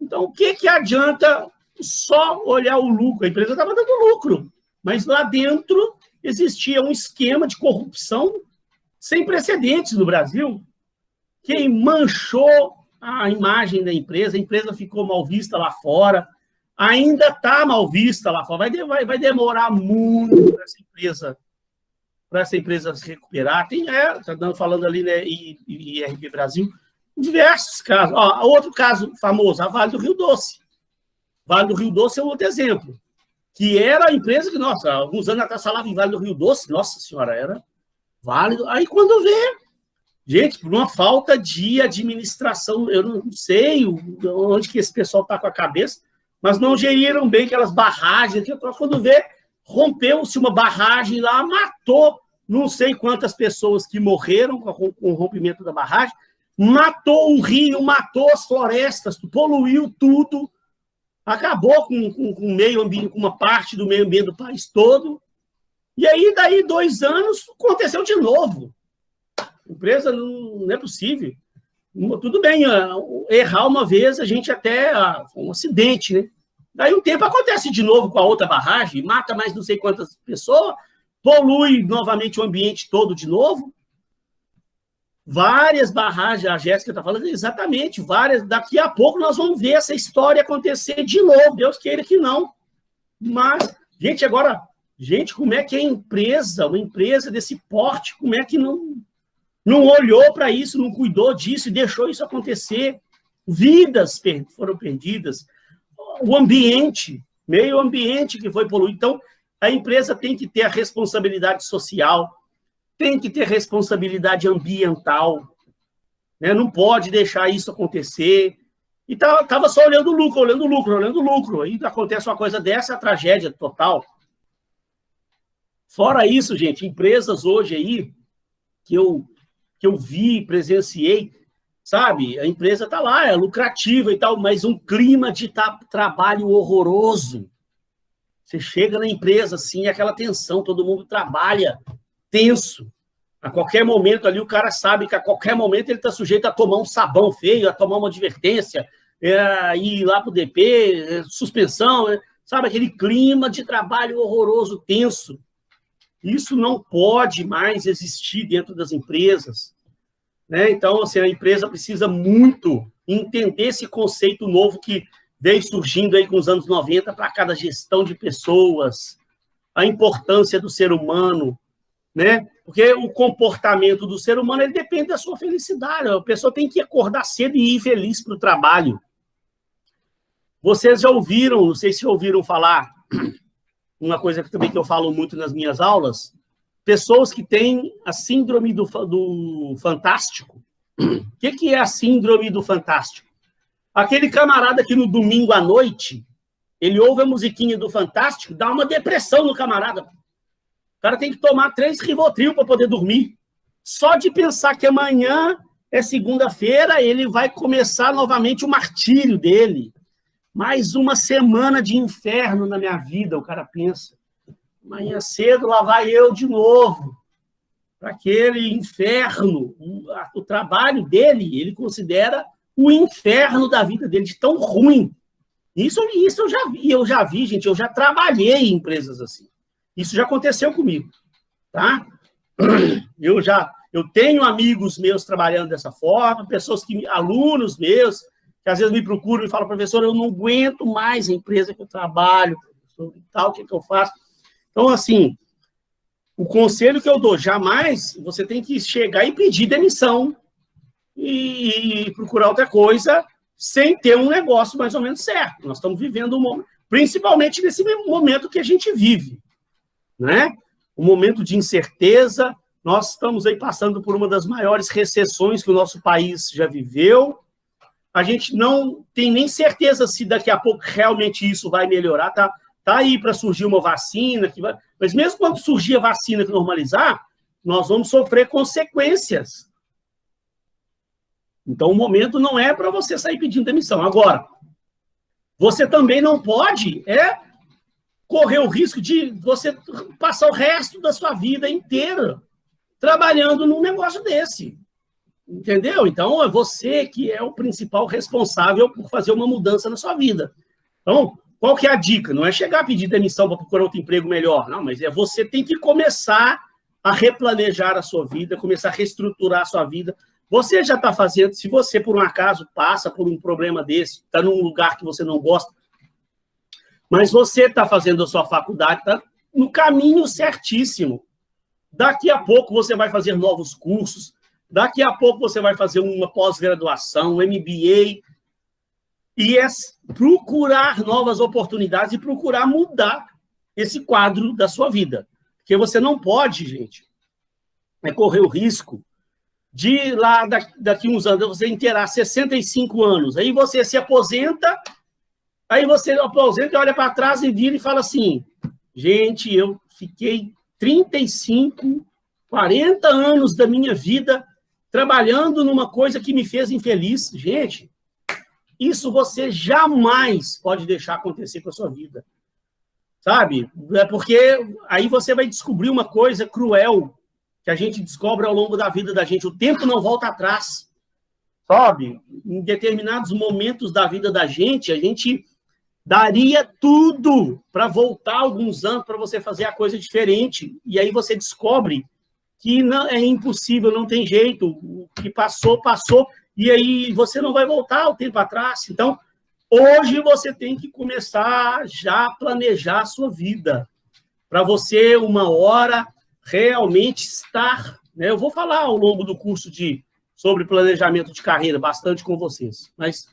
Então, o que adianta só olhar o lucro? A empresa estava dando lucro, mas lá dentro existia um esquema de corrupção sem precedentes no Brasil, que manchou a imagem da empresa, a empresa ficou mal vista lá fora, ainda está mal vista lá fora, vai demorar muito para essa empresa se recuperar. Está falando ali, né, IRB Brasil, diversos casos. Outro caso famoso, a Vale do Rio Doce. Vale do Rio Doce é um outro exemplo, que era a empresa que, nossa, alguns anos atrás falava em Vale do Rio Doce, nossa senhora, era válido. Aí quando vê, gente, por uma falta de administração, eu não sei onde que esse pessoal está com a cabeça, mas não geriram bem aquelas barragens. Quando vê, rompeu-se uma barragem lá, matou não sei quantas pessoas que morreram com o rompimento da barragem, matou o rio, matou as florestas, poluiu tudo, acabou com o meio ambiente, com uma parte do meio ambiente do país todo. E aí, daí 2 anos, aconteceu de novo. A empresa não é possível. Tudo bem, errar uma vez, a gente até... um acidente, né? Daí um tempo acontece de novo com a outra barragem, mata mais não sei quantas pessoas, polui novamente o ambiente todo de novo. Várias barragens, a Jéssica está falando exatamente, várias. Daqui a pouco nós vamos ver essa história acontecer de novo, Deus queira que não. Mas, gente, agora, como é que uma empresa desse porte, como é que não olhou para isso, não cuidou disso e deixou isso acontecer? Vidas foram perdidas. O ambiente, meio ambiente que foi poluído. Então, a empresa tem que ter a responsabilidade social, tem que ter responsabilidade ambiental, né? Não pode deixar isso acontecer. E estava só olhando o lucro. Aí acontece uma coisa dessa, a tragédia total. Fora isso, gente, empresas hoje aí, que eu vi, presenciei, sabe? A empresa está lá, é lucrativa e tal, mas um clima de trabalho horroroso. Você chega na empresa, assim, aquela tensão, todo mundo trabalha tenso. A qualquer momento ali, o cara sabe que a qualquer momento ele está sujeito a tomar um sabão feio, a tomar uma advertência, ir lá para o DP, suspensão, sabe? Aquele clima de trabalho horroroso, tenso. Isso não pode mais existir dentro das empresas, né? Então, assim, a empresa precisa muito entender esse conceito novo que veio surgindo aí com os anos 90 para cada gestão de pessoas, a importância do ser humano, né? Porque o comportamento do ser humano ele depende da sua felicidade. A pessoa tem que acordar cedo e ir feliz para o trabalho. Vocês já ouviram, não sei se ouviram falar, uma coisa que também que eu falo muito nas minhas aulas, pessoas que têm a síndrome do fantástico. O que é a síndrome do fantástico? Aquele camarada que no domingo à noite, ele ouve a musiquinha do Fantástico, dá uma depressão no camarada. O cara tem que tomar 3 Rivotril para poder dormir. Só de pensar que amanhã é segunda-feira, ele vai começar novamente o martírio dele. Mais uma semana de inferno na minha vida, o cara pensa. Amanhã cedo, lá vai eu de novo. para aquele inferno. O trabalho dele, ele considera o inferno da vida dele, de tão ruim. Isso eu já vi, gente, eu já trabalhei em empresas assim. Isso já aconteceu comigo, tá? Eu tenho amigos meus trabalhando dessa forma, alunos meus, que às vezes me procuram e falam, professor, eu não aguento mais a empresa que eu trabalho, professor, e tal, o que eu faço? Então, assim, o conselho que eu dou, jamais você tem que chegar e pedir demissão e procurar outra coisa sem ter um negócio mais ou menos certo. Nós estamos vivendo um momento, principalmente nesse momento que a gente vive, né? Um momento de incerteza. Nós estamos aí passando por uma das maiores recessões que o nosso país já viveu. A gente não tem nem certeza se daqui a pouco realmente isso vai melhorar. Tá aí para surgir uma vacina, mas mesmo quando surgir a vacina que normalizar, nós vamos sofrer consequências. Então, o momento não é para você sair pedindo demissão. Agora, você também não pode correr o risco de você passar o resto da sua vida inteira trabalhando num negócio desse. Entendeu? Então, é você que é o principal responsável por fazer uma mudança na sua vida. Então, qual que é a dica? Não é chegar a pedir demissão para procurar outro emprego melhor, não, mas você tem que começar a replanejar a sua vida, começar a reestruturar a sua vida. Você já está fazendo, se você, por um acaso, passa por um problema desse, está num lugar que você não gosta, mas você está fazendo a sua faculdade, está no caminho certíssimo. Daqui a pouco você vai fazer novos cursos, daqui a pouco você vai fazer uma pós-graduação, um MBA, e é procurar novas oportunidades e procurar mudar esse quadro da sua vida. Porque você não pode, gente, correr o risco de lá, daqui uns anos, você inteirar 65 anos, aí você se aposenta, aí você aposenta e olha para trás e vira e fala assim, gente, eu fiquei 35, 40 anos da minha vida trabalhando numa coisa que me fez infeliz. Gente, isso você jamais pode deixar acontecer com a sua vida. Sabe? É porque aí você vai descobrir uma coisa cruel que a gente descobre ao longo da vida da gente. O tempo não volta atrás. Sabe? Em determinados momentos da vida da gente, a gente daria tudo para voltar alguns anos para você fazer a coisa diferente. E aí você descobre que não, é impossível, não tem jeito. O que passou, passou. E aí você não vai voltar o tempo atrás. Então, hoje você tem que começar já a planejar a sua vida. Para você, uma hora, realmente estar... Né? Eu vou falar ao longo do curso sobre planejamento de carreira bastante com vocês. Mas,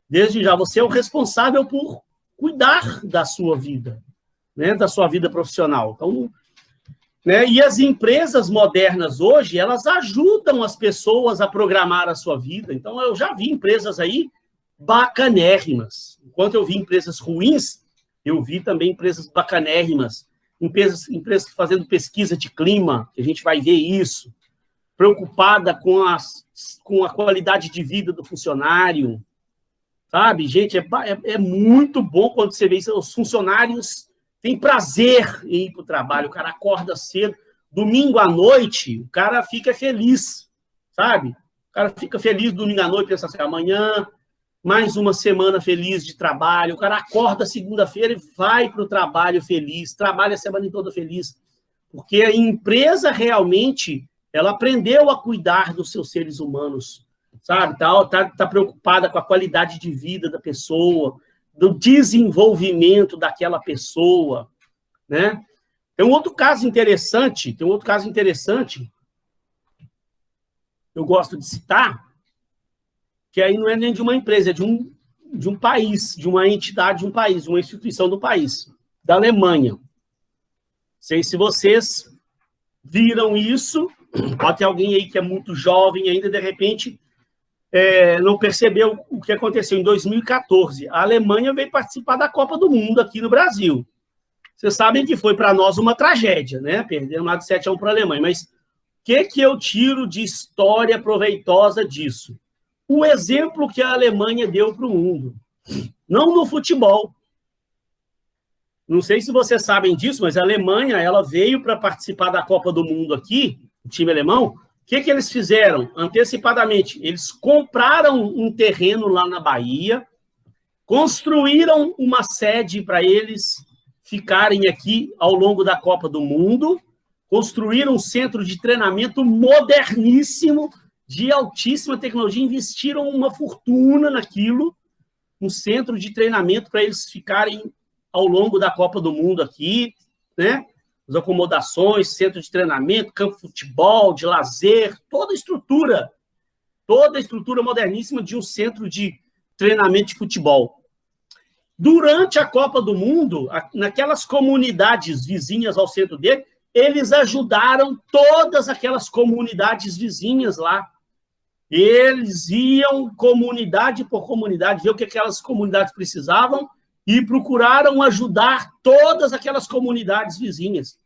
desde já, você é o responsável por cuidar da sua vida, né? Da sua vida profissional. Então, né? E as empresas modernas hoje, elas ajudam as pessoas a programar a sua vida. Então, eu já vi empresas aí bacanérrimas. Enquanto eu vi empresas ruins, eu vi também empresas bacanérrimas. Empresas fazendo pesquisa de clima, que a gente vai ver isso. Preocupada com a qualidade de vida do funcionário. Sabe, gente, é muito bom quando você vê isso. Os funcionários têm prazer em ir para o trabalho. O cara acorda cedo. Domingo à noite, o cara fica feliz, sabe? O cara fica feliz domingo à noite, pensa assim, amanhã, mais uma semana feliz de trabalho. O cara acorda segunda-feira e vai para o trabalho feliz, trabalha a semana toda feliz. Porque a empresa realmente, ela aprendeu a cuidar dos seus seres humanos, sabe? Tá preocupada com a qualidade de vida da pessoa, do desenvolvimento daquela pessoa, né? Tem um outro caso interessante, eu gosto de citar, que aí não é nem de uma empresa, é de um país, de uma entidade de um país, de uma instituição do país, da Alemanha. Não sei se vocês viram isso, pode ter alguém aí que é muito jovem ainda, de repente, não percebeu o que aconteceu em 2014. A Alemanha veio participar da Copa do Mundo aqui no Brasil. Vocês sabem que foi para nós uma tragédia, né? Perdemos lá de 7-1 para a Alemanha. Mas o que eu tiro de história proveitosa disso? O exemplo que a Alemanha deu para o mundo. Não no futebol. Não sei se vocês sabem disso, mas a Alemanha ela veio para participar da Copa do Mundo aqui, o time alemão, o que eles fizeram antecipadamente? Eles compraram um terreno lá na Bahia, construíram uma sede para eles ficarem aqui ao longo da Copa do Mundo, construíram um centro de treinamento moderníssimo, de altíssima tecnologia, investiram uma fortuna naquilo, um centro de treinamento para eles ficarem ao longo da Copa do Mundo aqui, né? As acomodações, centro de treinamento, campo de futebol, de lazer, toda a estrutura moderníssima de um centro de treinamento de futebol. Durante a Copa do Mundo, naquelas comunidades vizinhas ao centro dele, eles ajudaram todas aquelas comunidades vizinhas lá. Eles iam comunidade por comunidade, ver o que aquelas comunidades precisavam e procuraram ajudar todas aquelas comunidades vizinhas.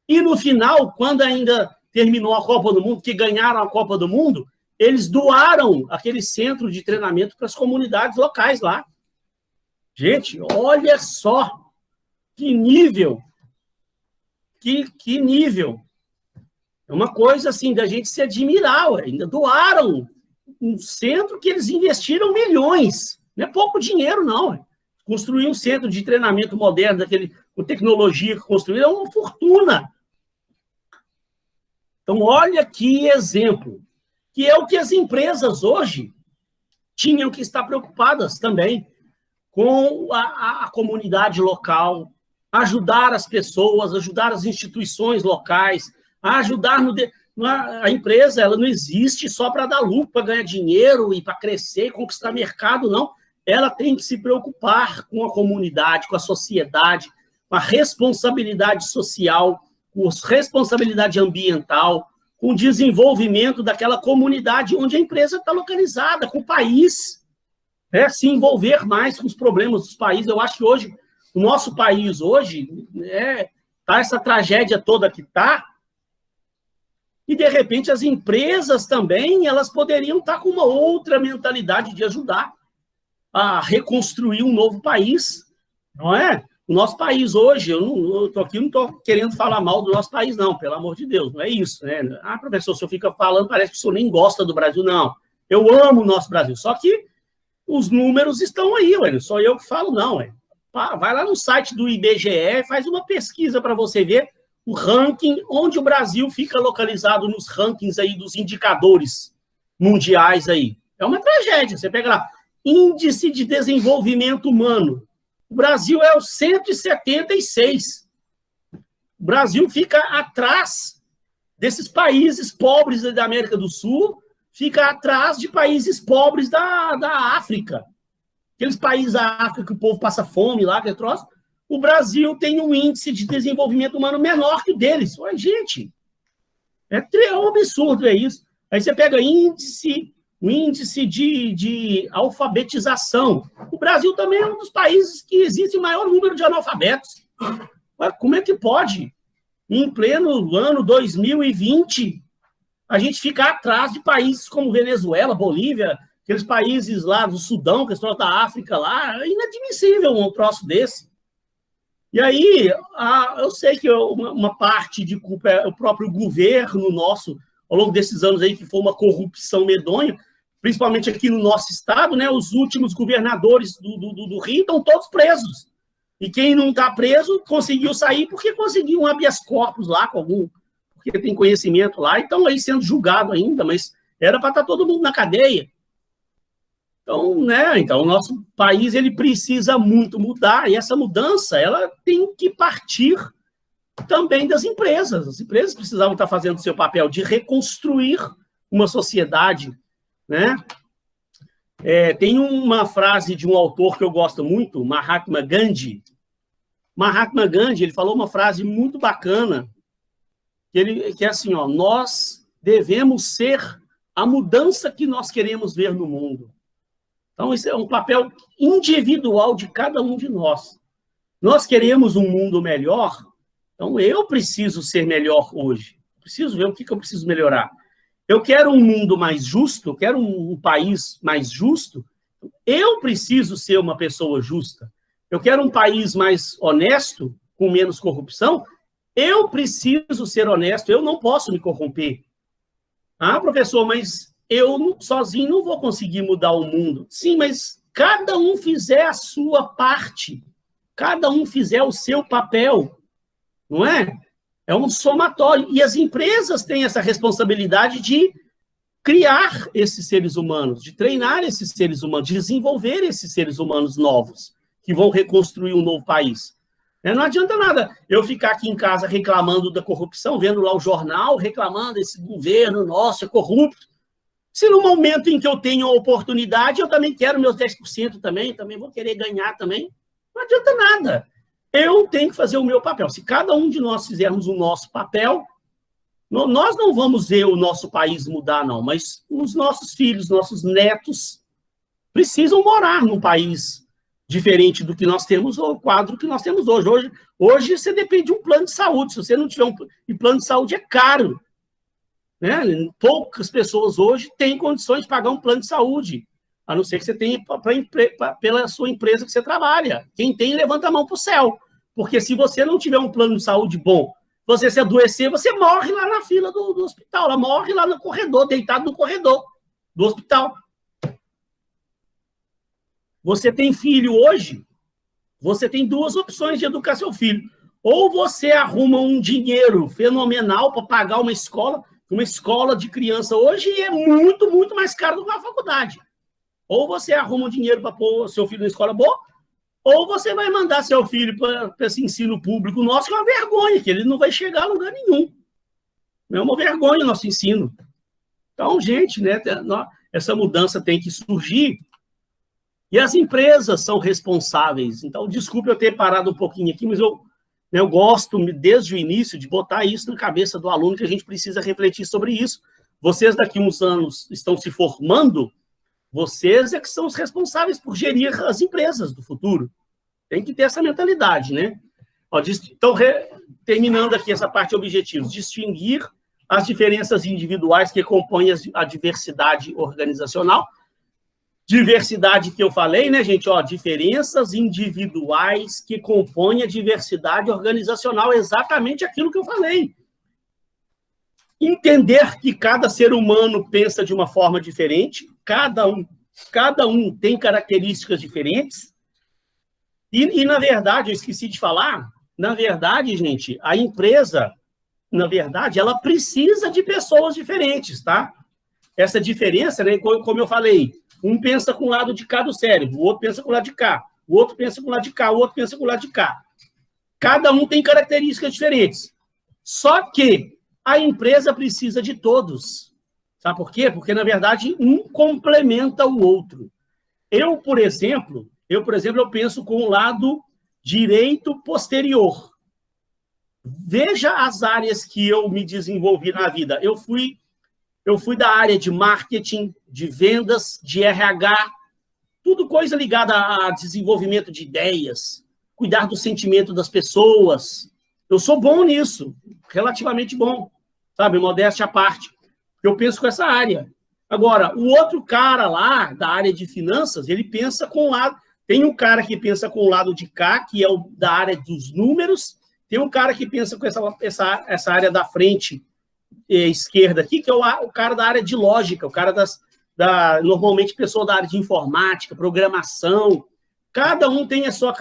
E no final, quando ainda terminou a Copa do Mundo, que ganharam a Copa do Mundo, eles doaram aquele centro de treinamento para as comunidades locais lá. Gente, olha só que nível. Que nível. É uma coisa assim da gente se admirar. Ainda doaram um centro que eles investiram milhões. Não é pouco dinheiro, não. Construir um centro de treinamento moderno, daquele, com tecnologia que construíram, é uma fortuna. Então, olha que exemplo. Que é o que as empresas hoje tinham que estar preocupadas também com a comunidade local, ajudar as pessoas, ajudar as instituições locais, ajudar a empresa. Ela não existe só para dar lucro, para ganhar dinheiro e para crescer, conquistar mercado, não. Ela tem que se preocupar com a comunidade, com a sociedade, com a responsabilidade social, com a responsabilidade ambiental, com o desenvolvimento daquela comunidade onde a empresa está localizada, com o país, se envolver mais com os problemas dos países. Eu acho que hoje, o nosso país hoje, tá essa tragédia toda que está, e, de repente, as empresas também, elas poderiam estar com uma outra mentalidade de ajudar a reconstruir um novo país, não é? O nosso país hoje, eu estou aqui, não estou querendo falar mal do nosso país, não, pelo amor de Deus, não é isso, né? Ah, professor, o senhor fica falando, parece que o senhor nem gosta do Brasil, não. Eu amo o nosso Brasil, só que os números estão aí, ué, não sou eu que falo, não, ué. Vai lá no site do IBGE, faz uma pesquisa para você ver o ranking, onde o Brasil fica localizado nos rankings aí dos indicadores mundiais aí. É uma tragédia. Você pega lá, Índice de Desenvolvimento Humano. O Brasil é o 176. O Brasil fica atrás desses países pobres da América do Sul, fica atrás de países pobres da África. Aqueles países da África que o povo passa fome lá, que é troço. O Brasil tem um índice de desenvolvimento humano menor que o deles. Olha, gente, é um absurdo, é isso. Aí você pega o índice de alfabetização. O Brasil também é um dos países que existe o maior número de analfabetos. Mas como é que pode, em pleno ano 2020, a gente ficar atrás de países como Venezuela, Bolívia, aqueles países lá do Sudão, que estão da África lá? É inadmissível um troço desse. E aí, eu sei que uma parte de culpa é o próprio governo nosso, ao longo desses anos aí, que foi uma corrupção medonha, principalmente aqui no nosso estado, né? Os últimos governadores do Rio estão todos presos. E quem não está preso conseguiu sair porque conseguiu um habeas corpus lá, porque tem conhecimento lá, e estão aí sendo julgados ainda, mas era para estar todo mundo na cadeia. Então, o nosso país ele precisa muito mudar, e essa mudança ela tem que partir também das empresas. As empresas precisavam estar fazendo o seu papel de reconstruir uma sociedade, né? Tem uma frase de um autor que eu gosto muito, Mahatma Gandhi. Mahatma Gandhi, ele falou uma frase muito bacana, que é assim, ó: nós devemos ser a mudança que nós queremos ver no mundo. Então, isso é um papel individual de cada um de nós. Nós queremos um mundo melhor, então eu preciso ser melhor hoje. Preciso ver o que eu preciso melhorar. Eu quero um mundo mais justo, eu quero um país mais justo, eu preciso ser uma pessoa justa. Eu quero um país mais honesto, com menos corrupção, eu preciso ser honesto, eu não posso me corromper. Ah, professor, mas eu sozinho não vou conseguir mudar o mundo. Sim, mas cada um fizer a sua parte, cada um fizer o seu papel, não é? É um somatório. E as empresas têm essa responsabilidade de criar esses seres humanos, de treinar esses seres humanos, de desenvolver esses seres humanos novos, que vão reconstruir um novo país. Não adianta nada eu ficar aqui em casa reclamando da corrupção, vendo lá o jornal, reclamando esse governo nosso é corrupto. Se no momento em que eu tenho a oportunidade, eu também quero meus 10% também vou querer ganhar também. Não adianta nada. Eu tenho que fazer o meu papel. Se cada um de nós fizermos o nosso papel, nós não vamos ver o nosso país mudar, não, mas os nossos filhos, nossos netos, precisam morar num país diferente do que nós temos, ou o quadro que nós temos hoje. Hoje você depende de um plano de saúde. Se você não tiver e plano de saúde é caro. Né? Poucas pessoas hoje têm condições de pagar um plano de saúde, a não ser que você tenha pela sua empresa que você trabalha. Quem tem, levanta a mão para o céu. Porque se você não tiver um plano de saúde bom, você se adoecer, você morre lá na fila do hospital, ela morre lá no corredor, deitado no corredor do hospital. Você tem filho hoje, você tem duas opções de educar seu filho. Ou você arruma um dinheiro fenomenal para pagar uma escola de criança hoje é muito, muito mais caro do que uma faculdade. Ou você arruma um dinheiro para pôr seu filho na escola boa, ou você vai mandar seu filho para esse ensino público nosso, que é uma vergonha, que ele não vai chegar a lugar nenhum. É uma vergonha o nosso ensino. Então, gente, né, essa mudança tem que surgir. E as empresas são responsáveis. Então, desculpe eu ter parado um pouquinho aqui, mas eu gosto, desde o início, de botar isso na cabeça do aluno, que a gente precisa refletir sobre isso. Vocês, daqui a uns anos, estão se formando, vocês é que são os responsáveis por gerir as empresas do futuro. Tem que ter essa mentalidade, né? Então, terminando aqui essa parte de objetivos, distinguir as diferenças individuais que compõem a diversidade organizacional. Diversidade que eu falei, né, gente? Diferenças individuais que compõem a diversidade organizacional, exatamente aquilo que eu falei. Entender que cada ser humano pensa de uma forma diferente, cada um tem características diferentes, e na verdade, eu esqueci de falar, na verdade, gente, a empresa, na verdade, ela precisa de pessoas diferentes, tá? Essa diferença, né, como eu falei, um pensa com o lado de cá do cérebro, o outro pensa com o lado de cá, o outro pensa com o lado de cá, o outro pensa com o lado de cá. Cada um tem características diferentes. Só que a empresa precisa de todos. Sabe por quê? Porque, na verdade, um complementa o outro. Eu, por exemplo, eu penso com o lado direito posterior. Veja as áreas que eu me desenvolvi na vida. Eu fui da área de marketing, de vendas, de RH, tudo coisa ligada a desenvolvimento de ideias, cuidar do sentimento das pessoas. Eu sou bom nisso, relativamente bom, sabe? Modéstia à parte. Eu penso com essa área. Agora, o outro cara lá, da área de finanças, ele pensa com o lado... Tem um cara que pensa com o lado de cá, que é o da área dos números, tem um cara que pensa com essa área da frente, esquerda aqui, que é o cara da área de lógica, o cara normalmente pessoa da área de informática, programação. Cada um tem a sua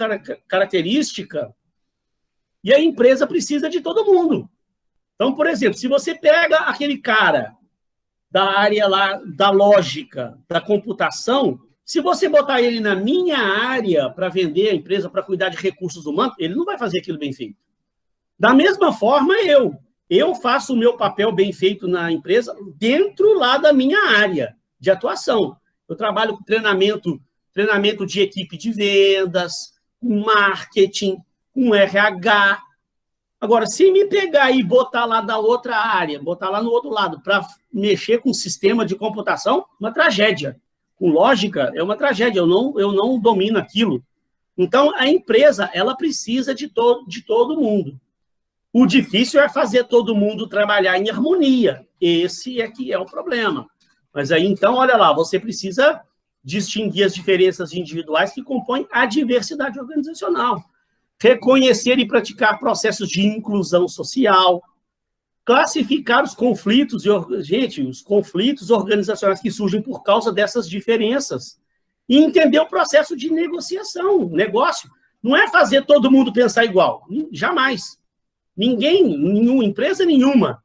característica e a empresa precisa de todo mundo. Então, por exemplo, se você pega aquele cara da área lá da lógica, da computação, se você botar ele na minha área para vender a empresa, para cuidar de recursos humanos, ele não vai fazer aquilo bem feito. Da mesma forma, eu faço o meu papel bem feito na empresa dentro lá da minha área de atuação. Eu trabalho com treinamento de equipe de vendas, com marketing, com RH. Agora, se me pegar e botar lá da outra área, botar lá no outro lado, para mexer com sistema de computação, uma tragédia. Com lógica, é uma tragédia, eu não domino aquilo. Então, a empresa, ela precisa de todo mundo. O difícil é fazer todo mundo trabalhar em harmonia. Esse é que é o problema. Mas aí, então, olha lá, você precisa distinguir as diferenças individuais que compõem a diversidade organizacional. Reconhecer e praticar processos de inclusão social. classificar os conflitos, gente, os conflitos organizacionais que surgem por causa dessas diferenças e entender o processo de negociação. O negócio não é fazer todo mundo pensar igual, jamais. Nenhuma empresa nenhuma,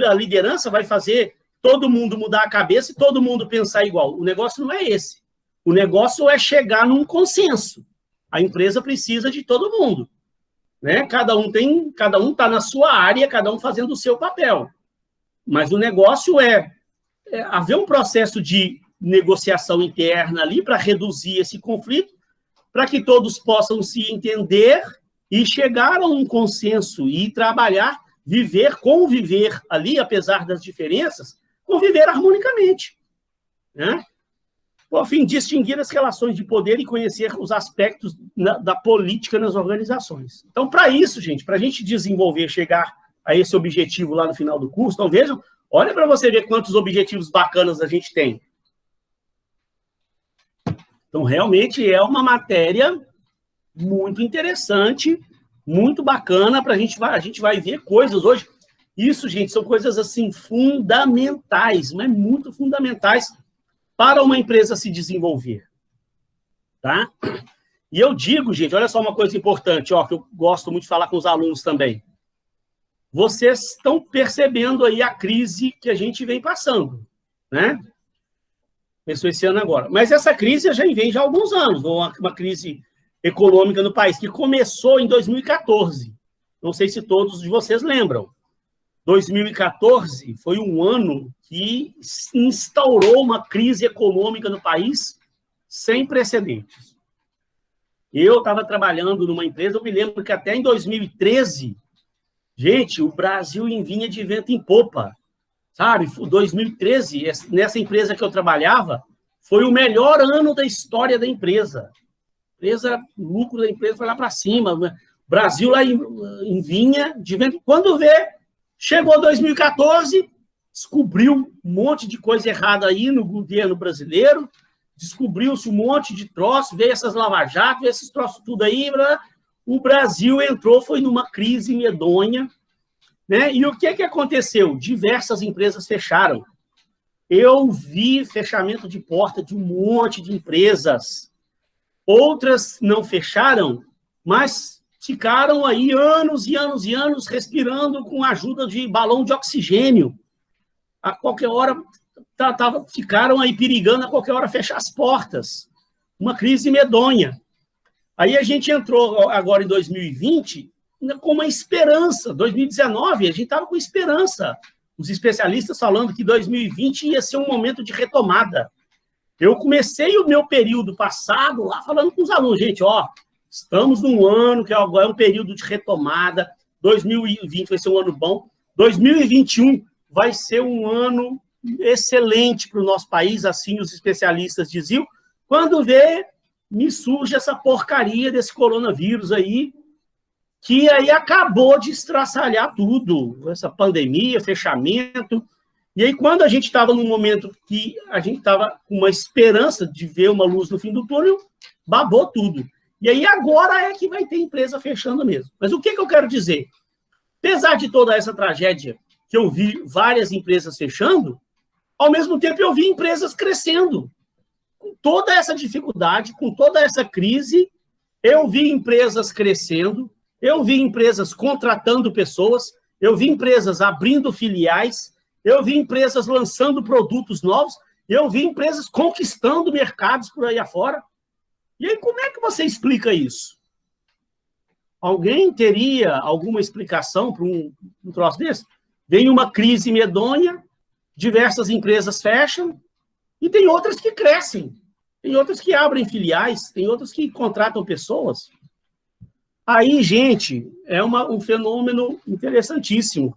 a liderança vai fazer todo mundo mudar a cabeça e todo mundo pensar igual. O negócio não é esse. O negócio é chegar num consenso. A empresa precisa de todo mundo, né? Cada um está na sua área, cada um fazendo o seu papel. Mas o negócio é haver um processo de negociação interna ali para reduzir esse conflito, para que todos possam se entender e chegar a um consenso e trabalhar, conviver ali, apesar das diferenças, conviver harmonicamente, né? Por fim, distinguir as relações de poder e conhecer os aspectos da política nas organizações. Então, para isso, gente, para a gente desenvolver, chegar a esse objetivo lá no final do curso, então vejam, olha para você ver quantos objetivos bacanas a gente tem. Então, realmente é uma matéria muito interessante, muito bacana, a gente vai ver coisas hoje. Isso, gente, são coisas assim fundamentais, mas muito fundamentais para uma empresa se desenvolver, tá? E eu digo, gente, olha só uma coisa importante, ó, que eu gosto muito de falar com os alunos também. Vocês estão percebendo aí a crise que a gente vem passando, né? Começou esse ano agora. Mas essa crise já vem já há alguns anos, uma crise econômica no país, que começou em 2014. Não sei se todos de vocês lembram. 2014 foi um ano que instaurou uma crise econômica no país sem precedentes. Eu estava trabalhando numa empresa, eu me lembro que até em 2013, gente, o Brasil vinha de vento em popa, sabe? 2013, nessa empresa que eu trabalhava, foi o melhor ano da história da empresa. O lucro da empresa foi lá para cima. O Brasil lá vinha de vento. Quando vê, chegou 2014, descobriu um monte de coisa errada aí no governo brasileiro, descobriu-se um monte de troço, veio essas lava-jato, veio esses troços tudo aí, o Brasil entrou, foi numa crise medonha, né? E o que aconteceu? Diversas empresas fecharam. Eu vi fechamento de porta de um monte de empresas. Outras não fecharam, mas ficaram aí anos e anos e anos respirando com a ajuda de balão de oxigênio. A qualquer hora ficaram aí perigando a qualquer hora fechar as portas. Uma crise medonha. Aí a gente entrou agora em 2020 com uma esperança. 2019 a gente estava com esperança. Os especialistas falando que 2020 ia ser um momento de retomada. Eu comecei o meu período passado lá falando com os alunos, gente, ó, estamos num ano que agora é um período de retomada, 2020 vai ser um ano bom, 2021 vai ser um ano excelente para o nosso país, assim os especialistas diziam. Quando vê, me surge essa porcaria desse coronavírus aí, que aí acabou de estraçalhar tudo, essa pandemia, fechamento. E aí, quando a gente estava num momento que a gente estava com uma esperança de ver uma luz no fim do túnel, babou tudo. E aí, agora é que vai ter empresa fechando mesmo. Mas o que eu quero dizer? Apesar de toda essa tragédia, que eu vi várias empresas fechando, ao mesmo tempo eu vi empresas crescendo. Com toda essa dificuldade, com toda essa crise, eu vi empresas crescendo, eu vi empresas contratando pessoas, eu vi empresas abrindo filiais, eu vi empresas lançando produtos novos, eu vi empresas conquistando mercados por aí afora. E aí, como é que você explica isso? Alguém teria alguma explicação para um troço desse? Vem uma crise medonha, diversas empresas fecham, e tem outras que crescem, tem outras que abrem filiais, tem outras que contratam pessoas. Aí, gente, é um fenômeno interessantíssimo.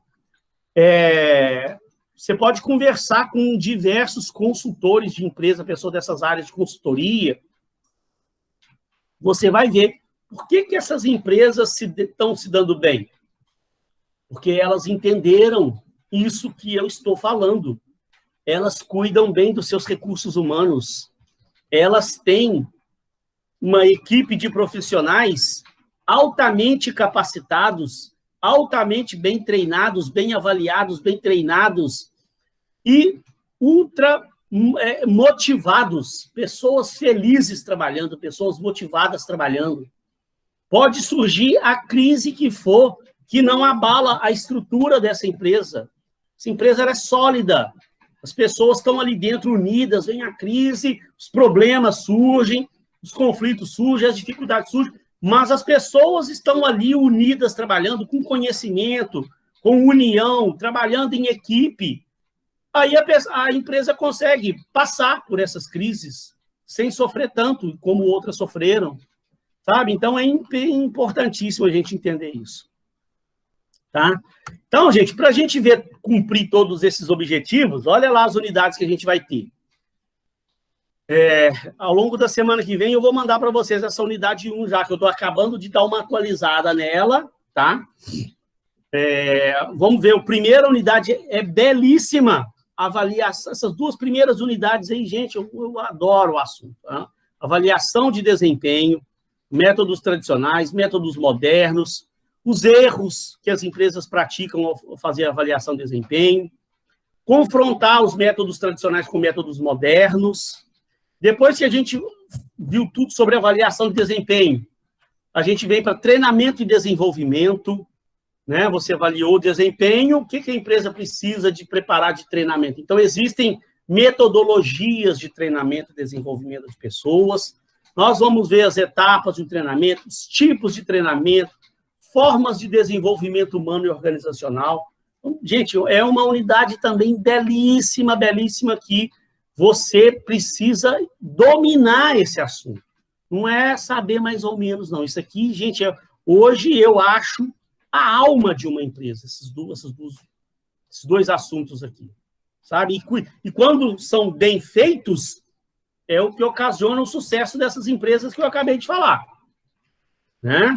Você pode conversar com diversos consultores de empresa, pessoas dessas áreas de consultoria. Você vai ver por que essas empresas estão se dando bem. Porque elas entenderam isso que eu estou falando. Elas cuidam bem dos seus recursos humanos. Elas têm uma equipe de profissionais altamente capacitados altamente bem treinados, bem avaliados, bem treinados e ultra motivados, pessoas felizes trabalhando, pessoas motivadas trabalhando. Pode surgir a crise que for, que não abala a estrutura dessa empresa. Essa empresa é sólida, as pessoas estão ali dentro unidas, vem a crise, os problemas surgem, os conflitos surgem, as dificuldades surgem, mas as pessoas estão ali unidas, trabalhando com conhecimento, com união, trabalhando em equipe. Aí a empresa consegue passar por essas crises sem sofrer tanto como outras sofreram, sabe? Então, é importantíssimo a gente entender isso. Tá? Então, gente, para a gente ver cumprir todos esses objetivos, olha lá as unidades que a gente vai ter. Ao longo da semana que vem, eu vou mandar para vocês essa unidade 1 já, que eu estou acabando de dar uma atualizada nela, tá? Vamos ver, a primeira unidade é belíssima. Avaliação, essas duas primeiras unidades aí, gente, eu adoro o assunto. Tá? Avaliação de desempenho, métodos tradicionais, métodos modernos, os erros que as empresas praticam ao fazer avaliação de desempenho, confrontar os métodos tradicionais com métodos modernos. Depois que a gente viu tudo sobre avaliação de desempenho, a gente vem para treinamento e desenvolvimento, né? Você avaliou o desempenho, o que a empresa precisa de preparar de treinamento? Então, existem metodologias de treinamento e desenvolvimento de pessoas. Nós vamos ver as etapas de treinamento, os tipos de treinamento, formas de desenvolvimento humano e organizacional. Então, gente, é uma unidade também belíssima, belíssima, que você precisa dominar esse assunto. Não é saber mais ou menos, não. Isso aqui, gente, hoje eu acho a alma de uma empresa, esses dois assuntos aqui, sabe? E quando são bem feitos, é o que ocasiona o sucesso dessas empresas que eu acabei de falar, né?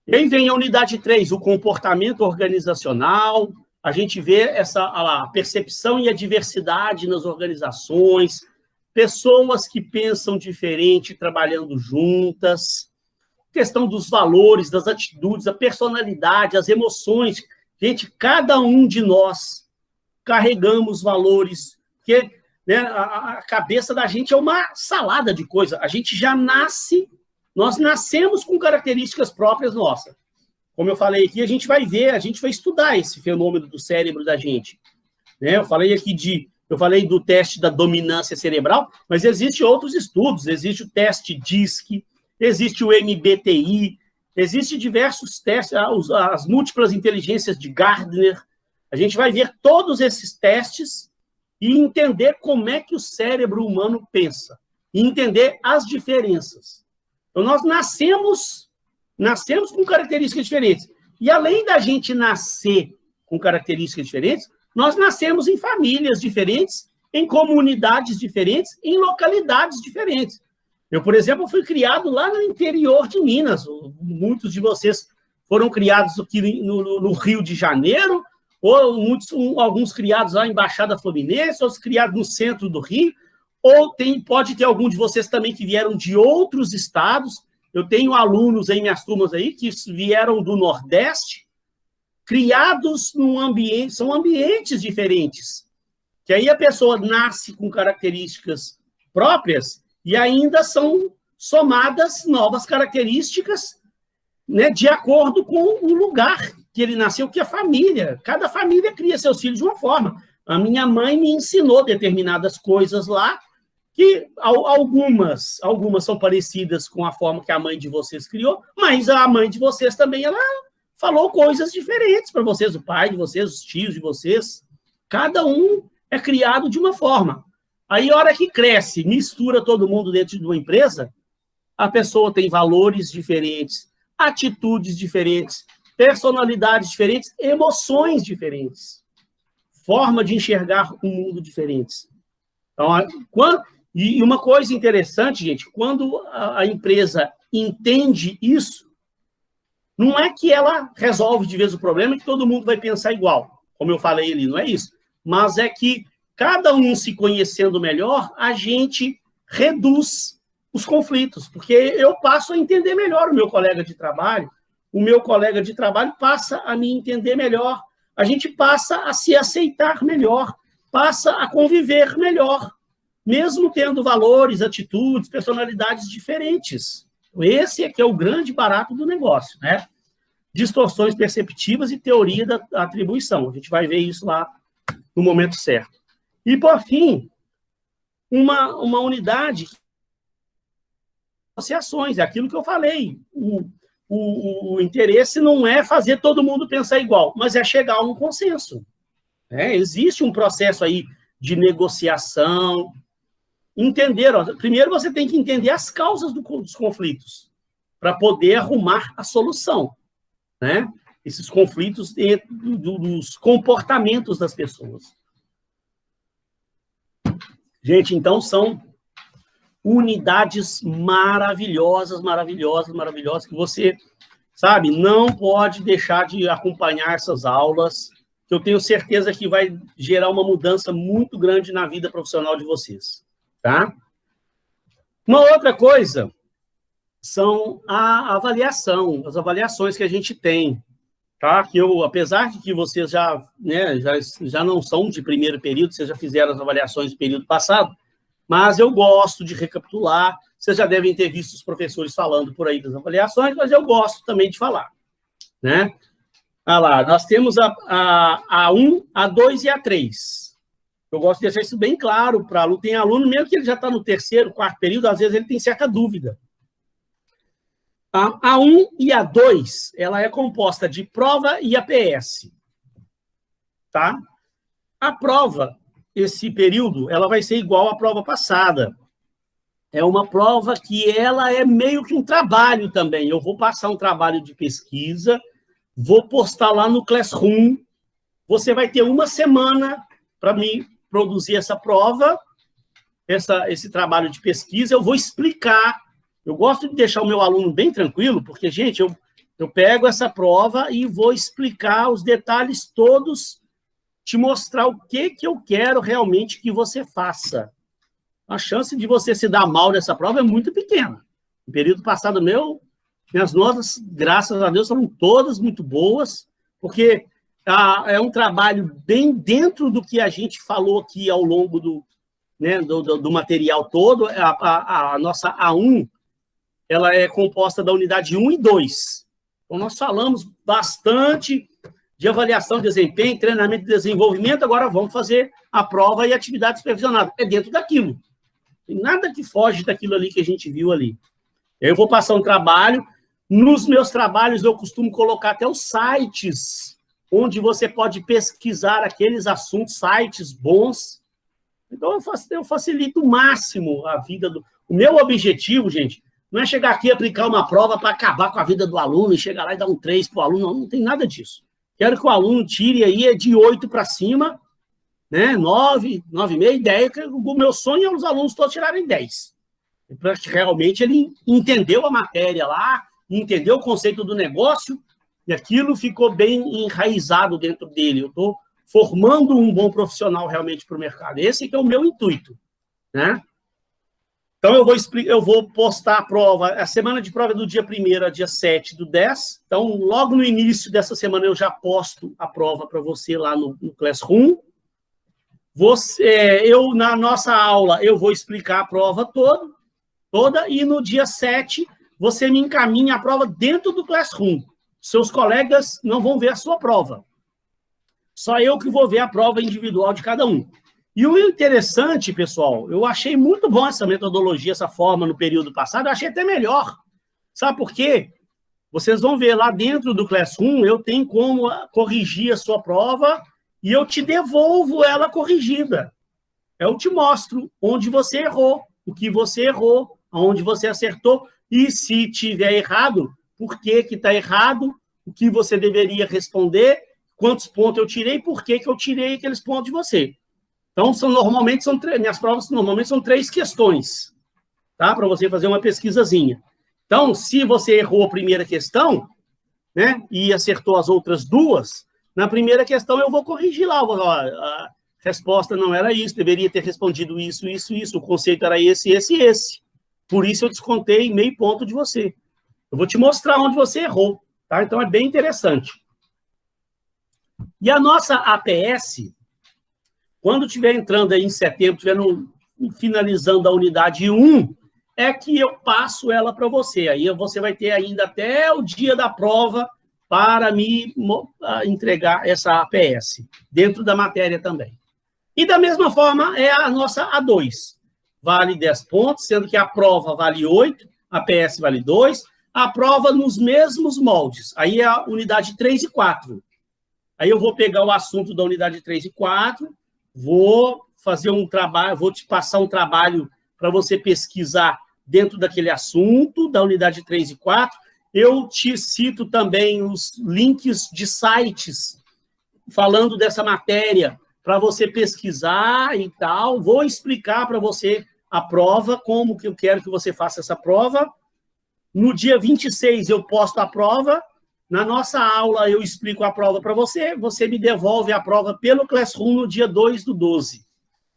E aí vem a unidade 3, o comportamento organizacional. A gente vê a percepção e a diversidade nas organizações, pessoas que pensam diferente, trabalhando juntas, questão dos valores, das atitudes, a personalidade, as emoções. Gente, cada um de nós carregamos valores, porque, né, a cabeça da gente é uma salada de coisa. A gente já nasce, nós nascemos com características próprias nossas. Como eu falei aqui, a gente vai ver, a gente vai estudar esse fenômeno do cérebro da gente. Né? Eu falei do teste da dominância cerebral, mas existem outros estudos, existe o teste DISC, existe o MBTI, existem diversos testes, as múltiplas inteligências de Gardner. A gente vai ver todos esses testes e entender como é que o cérebro humano pensa, e entender as diferenças. Então, nós nascemos com características diferentes. E além da gente nascer com características diferentes, nós nascemos em famílias diferentes, em comunidades diferentes, em localidades diferentes. Eu, por exemplo, fui criado lá no interior de Minas. Muitos de vocês foram criados aqui no Rio de Janeiro, ou alguns criados lá em Baixada Fluminense, outros criados no centro do Rio, ou pode ter algum de vocês também que vieram de outros estados. Eu tenho alunos em minhas turmas aí que vieram do Nordeste, criados num ambiente, são ambientes diferentes, que aí a pessoa nasce com características próprias e ainda são somadas novas características, né, de acordo com o lugar que ele nasceu, que a família, cada família cria seus filhos de uma forma. A minha mãe me ensinou determinadas coisas lá, que algumas são parecidas com a forma que a mãe de vocês criou, mas a mãe de vocês também, ela falou coisas diferentes para vocês, o pai de vocês, os tios de vocês. Cada um é criado de uma forma. Aí, a hora que cresce, mistura todo mundo dentro de uma empresa, a pessoa tem valores diferentes, atitudes diferentes, personalidades diferentes, emoções diferentes, forma de enxergar o mundo diferentes. Então, e uma coisa interessante, gente, quando a empresa entende isso, não é que ela resolve de vez o problema e que todo mundo vai pensar igual, como eu falei ali, não é isso. Mas é que cada um se conhecendo melhor, a gente reduz os conflitos, porque eu passo a entender melhor o meu colega de trabalho, o meu colega de trabalho passa a me entender melhor, a gente passa a se aceitar melhor, passa a conviver melhor, mesmo tendo valores, atitudes, personalidades diferentes. Esse é que é o grande barato do negócio, né? Distorções perceptivas e teoria da atribuição. A gente vai ver isso lá no momento certo. E, por fim, uma unidade de associações, é aquilo que eu falei. O interesse não é fazer todo mundo pensar igual, mas é chegar a um consenso. Existe um processo aí de negociação. Entender, primeiro você tem que entender as causas dos conflitos, para poder arrumar a solução, né? Esses conflitos dentro dos comportamentos das pessoas. Gente, então são unidades maravilhosas, maravilhosas, maravilhosas, que você, sabe, não pode deixar de acompanhar essas aulas, que eu tenho certeza que vai gerar uma mudança muito grande na vida profissional de vocês, tá? Uma outra coisa são a avaliação, as avaliações que a gente tem, tá? Que eu, apesar de que vocês já não são de primeiro período, vocês já fizeram as avaliações do período passado, mas eu gosto de recapitular. Vocês já devem ter visto os professores falando por aí das avaliações, mas eu gosto também de falar, né? Ah lá, nós temos a A1, A2 e A3. Eu gosto de deixar isso bem claro para aluno. Tem aluno, mesmo que ele já está no terceiro, quarto período, às vezes ele tem certa dúvida. A A1 e a A2, ela é composta de prova e APS. Tá? A prova, esse período, ela vai ser igual à prova passada. É uma prova que ela é meio que um trabalho também. Eu vou passar um trabalho de pesquisa, vou postar lá no Classroom. Você vai ter uma semana para me produzir essa prova, esse trabalho de pesquisa. Eu vou explicar. Eu gosto de deixar o meu aluno bem tranquilo, porque, gente, eu pego essa prova e vou explicar os detalhes todos, te mostrar o que eu quero realmente que você faça. A chance de você se dar mal nessa prova é muito pequena. No período passado minhas notas, graças a Deus, foram todas muito boas, porque é um trabalho bem dentro do que a gente falou aqui ao longo do material todo. A nossa A1, ela é composta da unidade 1 e 2. Então, nós falamos bastante de avaliação de desempenho, treinamento e desenvolvimento. Agora vamos fazer a prova e atividade supervisionada. É dentro daquilo. Não tem nada que foge daquilo ali que a gente viu ali. Eu vou passar um trabalho. Nos meus trabalhos, eu costumo colocar até os sites onde você pode pesquisar aqueles assuntos, sites bons. Então, eu facilito o máximo a vida do... O meu objetivo, gente, não é chegar aqui e aplicar uma prova para acabar com a vida do aluno e chegar lá e dar um 3 para o aluno. Não tem nada disso. Quero que o aluno tire aí de 8 para cima, né? 9, 9,5, 10. O meu sonho é os alunos todos tirarem 10. Para que realmente ele entendeu a matéria lá, entendeu o conceito do negócio, e aquilo ficou bem enraizado dentro dele. Eu estou formando um bom profissional realmente para o mercado. Esse que é o meu intuito, né? Então, eu vou postar a prova, a semana de prova é do dia 1º a dia 7 do 10. Então, logo no início dessa semana, eu já posto a prova para você lá no Classroom. Na nossa aula, eu vou explicar a prova toda, e no dia 7, você me encaminha a prova dentro do Classroom. Seus colegas não vão ver a sua prova. Só eu que vou ver a prova individual de cada um. E o interessante, pessoal, eu achei muito bom essa metodologia, essa forma no período passado, eu achei até melhor. Sabe por quê? Vocês vão ver lá dentro do Classroom, eu tenho como corrigir a sua prova e eu te devolvo ela corrigida. Eu te mostro onde você errou, o que você errou, onde você acertou, e se tiver errado, por que está errado, o que você deveria responder, quantos pontos eu tirei, por que eu tirei aqueles pontos de você. Então, minhas provas normalmente são 3 questões, tá? Para você fazer uma pesquisazinha. Então, se você errou a primeira questão, né, e acertou as outras 2, na primeira questão eu vou corrigir lá. A resposta não era isso, deveria ter respondido isso, o conceito era esse. Por isso eu descontei meio ponto de você. Eu vou te mostrar onde você errou. Tá? Então, é bem interessante. E a nossa APS, quando estiver entrando aí em setembro, estiver finalizando a unidade 1, é que eu passo ela para você. Aí você vai ter ainda até o dia da prova para me entregar essa APS, dentro da matéria também. E da mesma forma é a nossa A2. Vale 10 pontos, sendo que a prova vale 8, a APS vale 2, a prova nos mesmos moldes. Aí é a unidade 3 e 4. Aí eu vou pegar o assunto da unidade 3 e 4, vou fazer um trabalho, vou te passar um trabalho para você pesquisar dentro daquele assunto, da unidade 3 e 4. Eu te cito também os links de sites falando dessa matéria, para você pesquisar e tal. Vou explicar para você a prova, como que eu quero que você faça essa prova. No dia 26, eu posto a prova. Na nossa aula, eu explico a prova para você. Você me devolve a prova pelo Classroom no dia 2/12.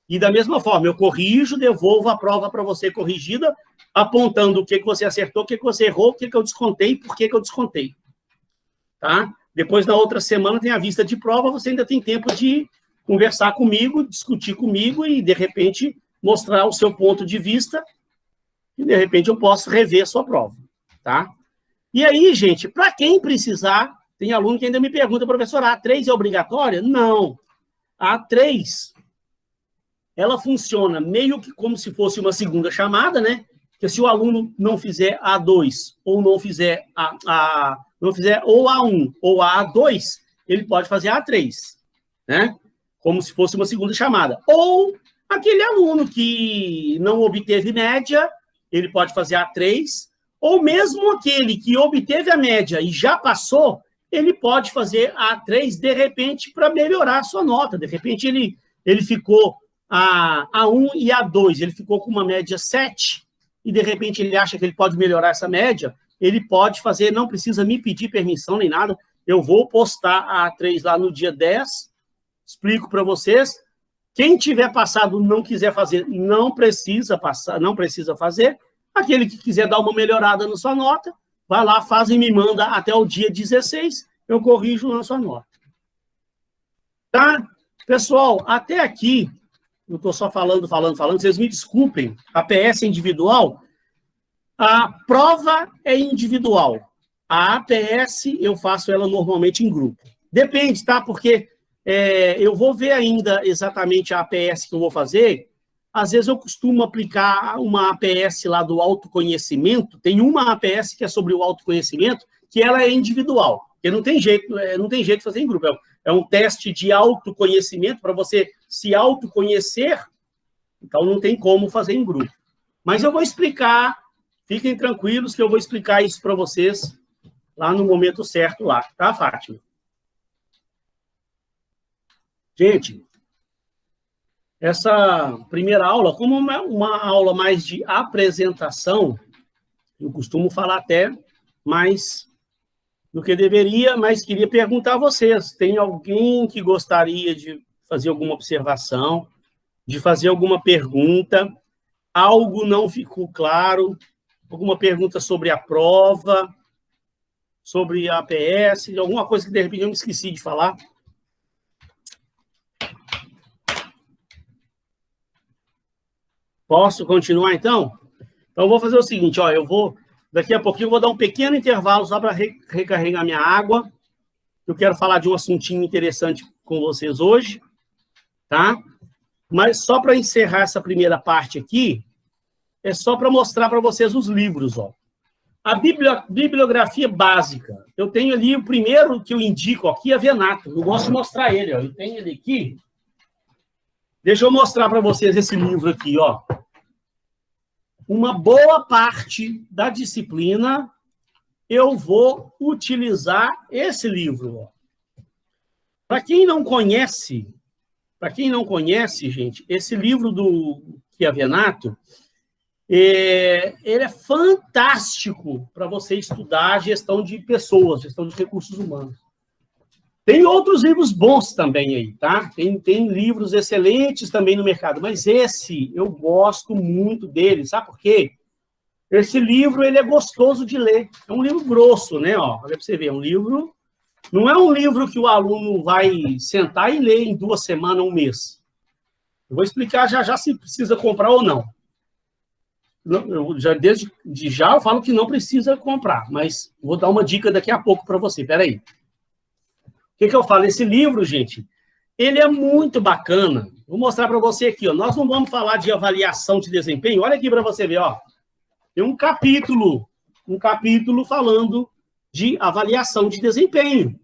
E da mesma forma, eu corrijo, devolvo a prova para você corrigida, apontando o que você acertou, o que você errou, o que eu descontei e por que eu descontei. Tá? Depois, na outra semana, tem a vista de prova, você ainda tem tempo de conversar comigo, discutir comigo e, de repente, mostrar o seu ponto de vista e, de repente, eu posso rever a sua prova. Tá? E aí, gente, para quem precisar, tem aluno que ainda me pergunta, professor, a A3 é obrigatória? Não. A A3, ela funciona meio que como se fosse uma segunda chamada, né? Porque se o aluno não fizer a A2 ou não fizer não fizer ou a A1 ou a A2, ele pode fazer a A3, né? Como se fosse uma segunda chamada. Ou aquele aluno que não obteve média, ele pode fazer a A3, ou mesmo aquele que obteve a média e já passou, ele pode fazer a A3, de repente, para melhorar a sua nota. De repente, ele ficou a A1 e a A2, ele ficou com uma média 7, e de repente ele acha que ele pode melhorar essa média, ele pode fazer, não precisa me pedir permissão nem nada, eu vou postar a A3 lá no dia 10, explico para vocês. Quem tiver passado não quiser fazer, não precisa passar, não precisa fazer. Aquele que quiser dar uma melhorada na sua nota, vai lá, faz e me manda até o dia 16, eu corrijo na sua nota. Tá? Pessoal, até aqui, eu estou só falando, vocês me desculpem, a PS é individual, a prova é individual, a APS eu faço ela normalmente em grupo. Depende, tá? Porque eu vou ver ainda exatamente a APS que eu vou fazer. Às vezes eu costumo aplicar uma APS lá do autoconhecimento, tem uma APS que é sobre o autoconhecimento, que ela é individual, porque não tem jeito de fazer em grupo. É um teste de autoconhecimento para você se autoconhecer, então não tem como fazer em grupo. Mas eu vou explicar, fiquem tranquilos que eu vou explicar isso para vocês lá no momento certo lá, tá, Fátima? Gente, essa primeira aula, como uma aula mais de apresentação, eu costumo falar até mais do que deveria, mas queria perguntar a vocês, tem alguém que gostaria de fazer alguma observação, de fazer alguma pergunta, algo não ficou claro, alguma pergunta sobre a prova, sobre a APS, alguma coisa que de repente eu me esqueci de falar? Posso continuar, então? Então, eu vou fazer o seguinte, ó, daqui a pouquinho eu vou dar um pequeno intervalo só para recarregar minha água. Eu quero falar de um assuntinho interessante com vocês hoje, tá? Mas só para encerrar essa primeira parte aqui, é só para mostrar para vocês os livros, ó. A bibliografia básica. Eu tenho ali o primeiro que eu indico aqui, é Venato. Eu gosto de mostrar ele, ó. Eu tenho ele aqui. Deixa eu mostrar para vocês esse livro aqui, ó. Uma boa parte da disciplina eu vou utilizar esse livro. Para quem não conhece, gente, esse livro do Chiavenato, ele é fantástico para você estudar gestão de pessoas, gestão de recursos humanos. Tem outros livros bons também aí, tá? Tem livros excelentes também no mercado, mas esse eu gosto muito dele, sabe por quê? Esse livro, ele é gostoso de ler. É um livro grosso, né? Ó, olha para você ver, é um livro... Não é um livro que o aluno vai sentar e ler em 2 semanas, 1 mês. Eu vou explicar já se precisa comprar ou não. Desde já eu falo que não precisa comprar, mas vou dar uma dica daqui a pouco para você. Espera aí. O que eu falo? Esse livro, gente, ele é muito bacana. Vou mostrar para você aqui. Ó. Nós não vamos falar de avaliação de desempenho. Olha aqui para você ver. Ó. Tem um capítulo falando de avaliação de desempenho.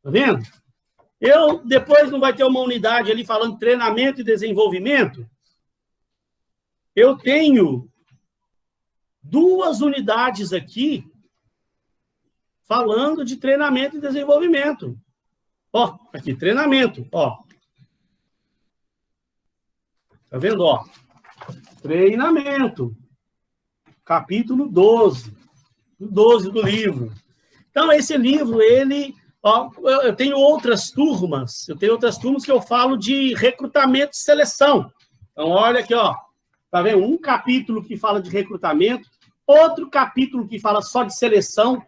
Tá vendo? Depois não vai ter uma unidade ali falando de treinamento e desenvolvimento. Eu tenho 2 unidades aqui falando de treinamento e desenvolvimento. Ó, aqui, treinamento, ó. Tá vendo, ó? Treinamento. Capítulo 12 do livro. Então, esse livro, ele... Ó, eu tenho outras turmas que eu falo de recrutamento e seleção. Então, olha aqui, ó. Tá vendo? Um capítulo que fala de recrutamento, outro capítulo que fala só de seleção.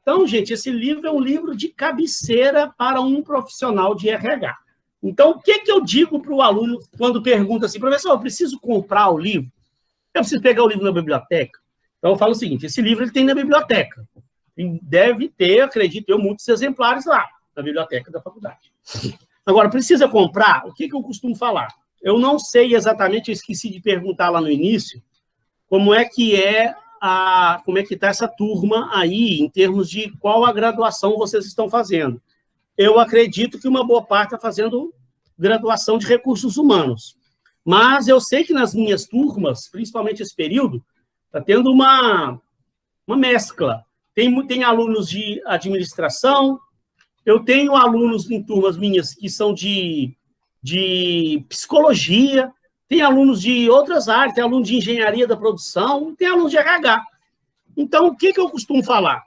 Então, gente, esse livro é um livro de cabeceira para um profissional de RH. Então, o que eu digo para o aluno quando pergunta assim, professor, eu preciso comprar o livro? Eu preciso pegar o livro na biblioteca? Então, eu falo o seguinte, esse livro ele tem na biblioteca. Deve ter, acredito eu, muitos exemplares lá, na biblioteca da faculdade. Agora, precisa comprar? O que eu costumo falar? Eu não sei exatamente, eu esqueci de perguntar lá no início, como é que está essa turma aí, em termos de qual a graduação vocês estão fazendo. Eu acredito que uma boa parte está fazendo graduação de recursos humanos. Mas eu sei que nas minhas turmas, principalmente esse período, está tendo uma mescla. Tem alunos de administração, eu tenho alunos em turmas minhas que são de psicologia, tem alunos de outras áreas, tem alunos de engenharia da produção, tem alunos de RH. Então, o que eu costumo falar?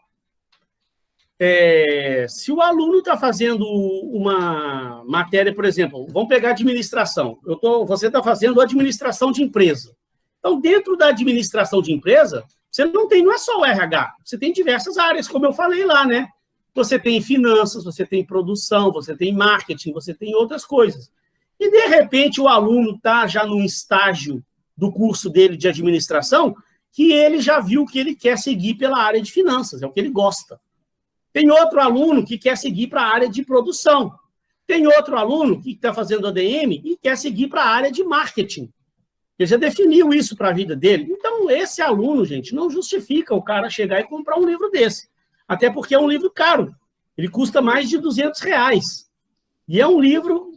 Se o aluno está fazendo uma matéria, por exemplo, vamos pegar administração. Você está fazendo administração de empresa. Então, dentro da administração de empresa, você não é só o RH, você tem diversas áreas, como eu falei lá, né? Você tem finanças, você tem produção, você tem marketing, você tem outras coisas. E, de repente, o aluno está já num estágio do curso dele de administração que ele já viu que ele quer seguir pela área de finanças, é o que ele gosta. Tem outro aluno que quer seguir para a área de produção. Tem outro aluno que está fazendo ADM e quer seguir para a área de marketing. Ele já definiu isso para a vida dele. Então, esse aluno, gente, não justifica o cara chegar e comprar um livro desse. Até porque é um livro caro. Ele custa mais de R$200. E é um livro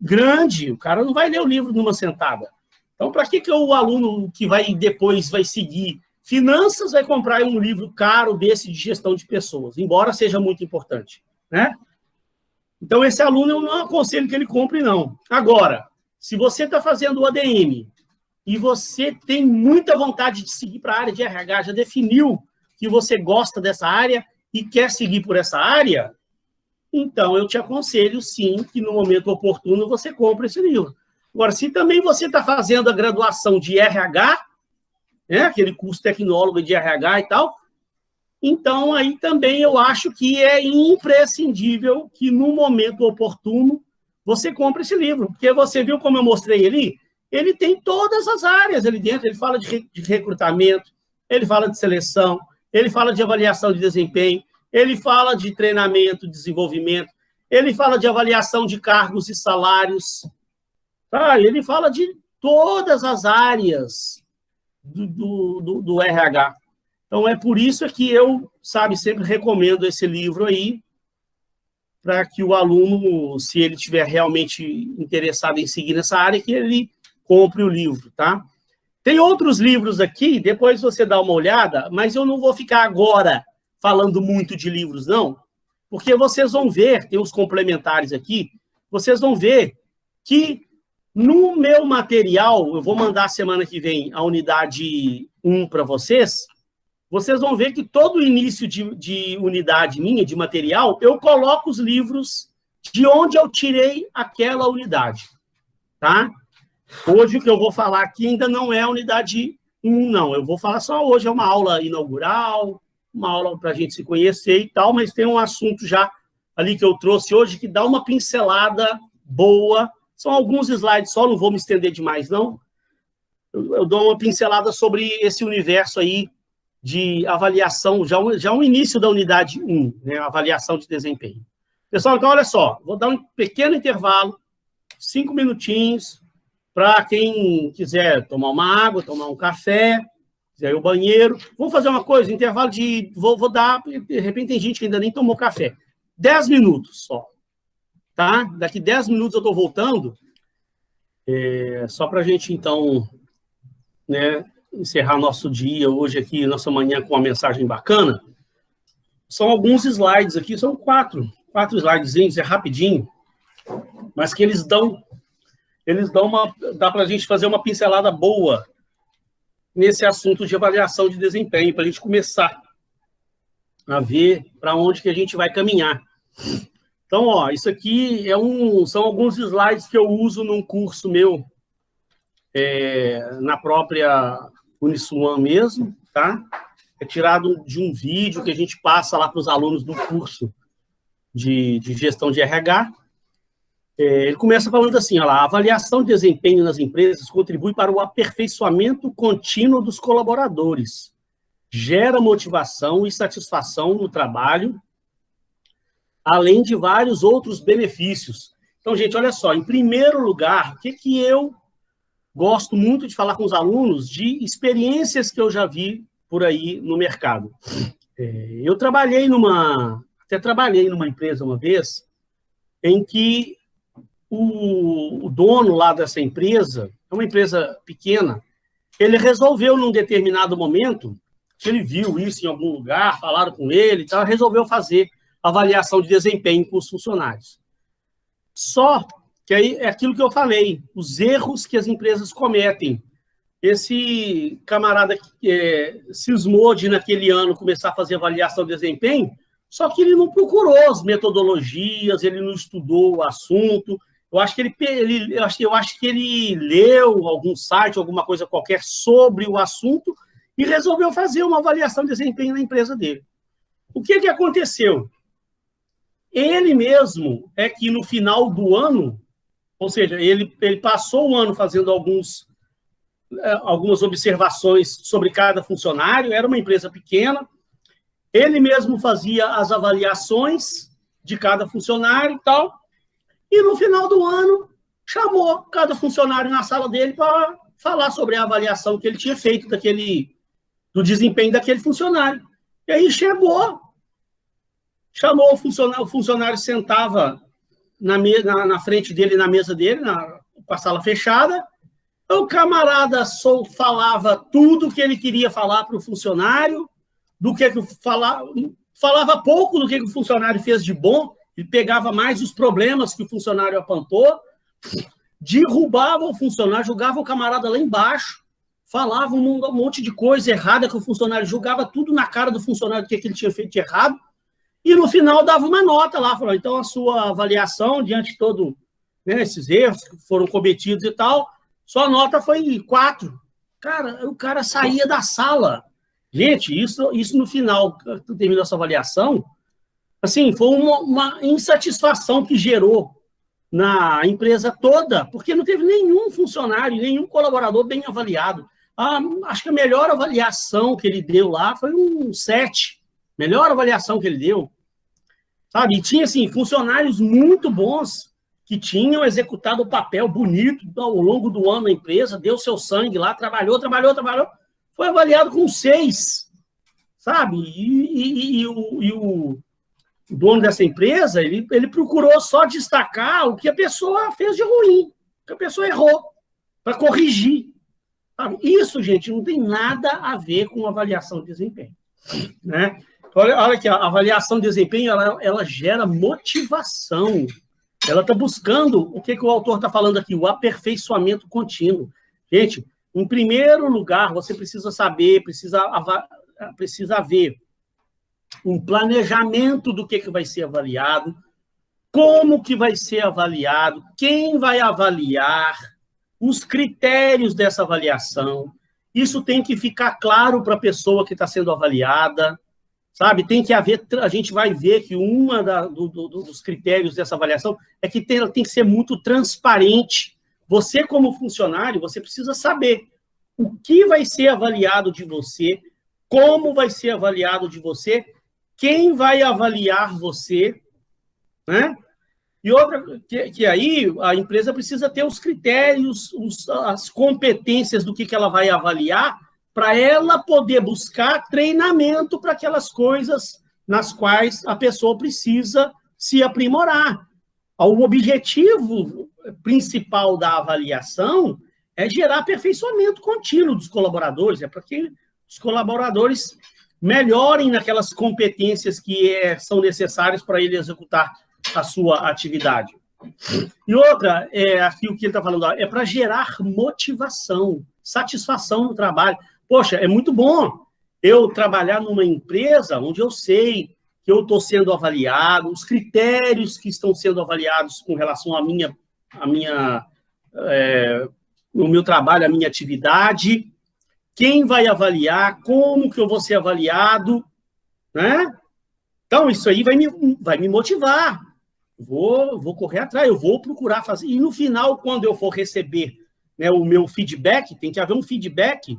grande. O cara não vai ler o livro numa sentada. Então, para que o aluno que depois vai seguir finanças vai comprar um livro caro desse de gestão de pessoas? Embora seja muito importante, né? Então, esse aluno eu não aconselho que ele compre, não. Agora, se você está fazendo o ADM e você tem muita vontade de seguir para a área de RH, já definiu que você gosta dessa área e quer seguir por essa área, então eu te aconselho, sim, que no momento oportuno você compre esse livro. Agora, se também você está fazendo a graduação de RH, né, aquele curso tecnólogo de RH e tal, então aí também eu acho que é imprescindível que no momento oportuno você compre esse livro, porque você viu como eu mostrei ali? Ele tem todas as áreas ali dentro, ele fala de recrutamento, ele fala de seleção, ele fala de avaliação de desempenho, ele fala de treinamento, desenvolvimento, ele fala de avaliação de cargos e salários, tá? Ele fala de todas as áreas do RH. Então, é por isso que eu, sempre recomendo esse livro aí, para que o aluno, se ele estiver realmente interessado em seguir nessa área, que ele compre o livro, tá? Tem outros livros aqui, depois você dá uma olhada, mas eu não vou ficar agora falando muito de livros, não, porque vocês vão ver, tem os complementares aqui, vocês vão ver que no meu material, eu vou mandar semana que vem a unidade 1 para vocês vão ver que todo início de unidade minha, de material, eu coloco os livros de onde eu tirei aquela unidade, tá? Hoje, o que eu vou falar aqui ainda não é a unidade Não, eu vou falar só hoje, é uma aula inaugural, uma aula para a gente se conhecer e tal, mas tem um assunto já ali que eu trouxe hoje que dá uma pincelada boa. São alguns slides só, não vou me estender demais, não. Eu dou uma pincelada sobre esse universo aí de avaliação, já um início da unidade 1, né, avaliação de desempenho. Pessoal, então, olha só, vou dar um pequeno intervalo, 5 minutinhos, para quem quiser tomar uma água, tomar um café, quiser ir ao banheiro. Vamos fazer uma coisa, intervalo de... Vou dar, de repente tem gente que ainda nem tomou café. 10 minutos só, tá? Daqui 10 minutos eu estou voltando, só para a gente, então, né, encerrar nosso dia hoje aqui, nossa manhã, com uma mensagem bacana. São alguns slides aqui, são quatro slidezinhos, é rapidinho, mas que eles dão dá para a gente fazer uma pincelada boa nesse assunto de avaliação de desempenho, para a gente começar a ver para onde que a gente vai caminhar. Então, ó, isso aqui são alguns slides que eu uso num curso meu, na própria Uniswan mesmo, tá? É tirado de um vídeo que a gente passa lá para os alunos do curso de gestão de RH. Ele começa falando assim, olha lá, a avaliação de desempenho nas empresas contribui para o aperfeiçoamento contínuo dos colaboradores, gera motivação e satisfação no trabalho, além de vários outros benefícios. Então, gente, olha só, em primeiro lugar, o que eu gosto muito de falar com os alunos de experiências que eu já vi por aí no mercado. Eu trabalhei numa empresa uma vez, em que o dono lá dessa empresa, é uma empresa pequena, ele resolveu num determinado momento, que ele viu isso em algum lugar, falaram com ele e tal, resolveu fazer avaliação de desempenho com os funcionários. Só que aí é aquilo que eu falei, os erros que as empresas cometem. Esse camarada cismou de, naquele ano, começar a fazer avaliação de desempenho, só que ele não procurou as metodologias, ele não estudou o assunto. Eu acho que ele leu algum site, alguma coisa qualquer sobre o assunto e resolveu fazer uma avaliação de desempenho na empresa dele. O que aconteceu? Ele mesmo é que no final do ano, ou seja, ele passou o ano fazendo algumas observações sobre cada funcionário, era uma empresa pequena, ele mesmo fazia as avaliações de cada funcionário e tal, e no final do ano chamou cada funcionário na sala dele para falar sobre a avaliação que ele tinha feito do desempenho daquele funcionário. E aí chamou o funcionário sentava na frente dele, na mesa dele, com a sala fechada, o camarada falava tudo que ele queria falar para o funcionário, falava pouco do que o funcionário fez de bom, ele pegava mais os problemas que o funcionário apontou, derrubava o funcionário, jogava o camarada lá embaixo, falava um monte de coisa errada que o funcionário jogava tudo na cara do funcionário do que ele tinha feito de errado, e no final dava uma nota lá, falou, então a sua avaliação, diante de todos, né, esses erros que foram cometidos e tal, sua nota foi 4. Cara, o cara saía da sala. Gente, isso no final, terminou essa avaliação, assim, foi uma insatisfação que gerou na empresa toda, porque não teve nenhum funcionário, nenhum colaborador bem avaliado. Acho que a melhor avaliação que ele deu lá foi um 7. Melhor avaliação que ele deu. Sabe? E tinha, assim, funcionários muito bons que tinham executado o papel bonito ao longo do ano na empresa, deu seu sangue lá, trabalhou, foi avaliado com 6, sabe? E o dono dessa empresa, ele procurou só destacar o que a pessoa fez de ruim, o que a pessoa errou, para corrigir. Sabe? Isso, gente, não tem nada a ver com avaliação de desempenho, né? Olha aqui, a avaliação de desempenho, ela gera motivação. Ela está buscando, o que o autor está falando aqui? O aperfeiçoamento contínuo. Gente, em primeiro lugar, você precisa saber, precisa haver um planejamento do que vai ser avaliado, como que vai ser avaliado, quem vai avaliar, os critérios dessa avaliação. Isso tem que ficar claro para a pessoa que está sendo avaliada, sabe? Tem que haver, a gente vai ver que dos critérios dessa avaliação é que ela tem que ser muito transparente. Você, como funcionário, você precisa saber o que vai ser avaliado de você, como vai ser avaliado de você, quem vai avaliar você, né? E outra, que aí a empresa precisa ter os critérios, as competências do que ela vai avaliar, para ela poder buscar treinamento para aquelas coisas nas quais a pessoa precisa se aprimorar. O objetivo principal da avaliação é gerar aperfeiçoamento contínuo dos colaboradores, é para que os colaboradores melhorem naquelas competências que são necessárias para ele executar a sua atividade. E outra, aqui o que ele está falando, é para gerar motivação, satisfação no trabalho. Poxa, é muito bom eu trabalhar numa empresa onde eu sei que eu estou sendo avaliado, os critérios que estão sendo avaliados com relação ao meu trabalho, à minha atividade, quem vai avaliar, como que eu vou ser avaliado, né? Então, isso aí vai me motivar. Vou correr atrás, eu vou procurar fazer. E no final, quando eu for receber, né, o meu feedback, tem que haver um feedback,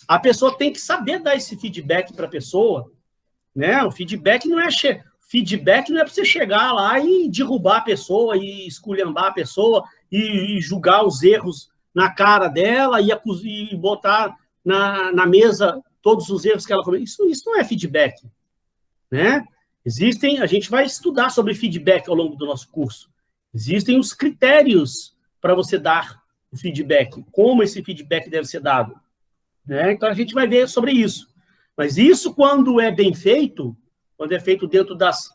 a pessoa tem que saber dar esse feedback para a pessoa, né? O feedback não é para você chegar lá e derrubar a pessoa, e esculhambar a pessoa, e julgar os erros na cara dela, e botar na mesa todos os erros que ela cometeu. Isso não é feedback, né? A gente vai estudar sobre feedback ao longo do nosso curso. Existem os critérios para você dar o feedback, como esse feedback deve ser dado, né? Então, a gente vai ver sobre isso. Mas isso, quando é bem feito, quando é feito dentro das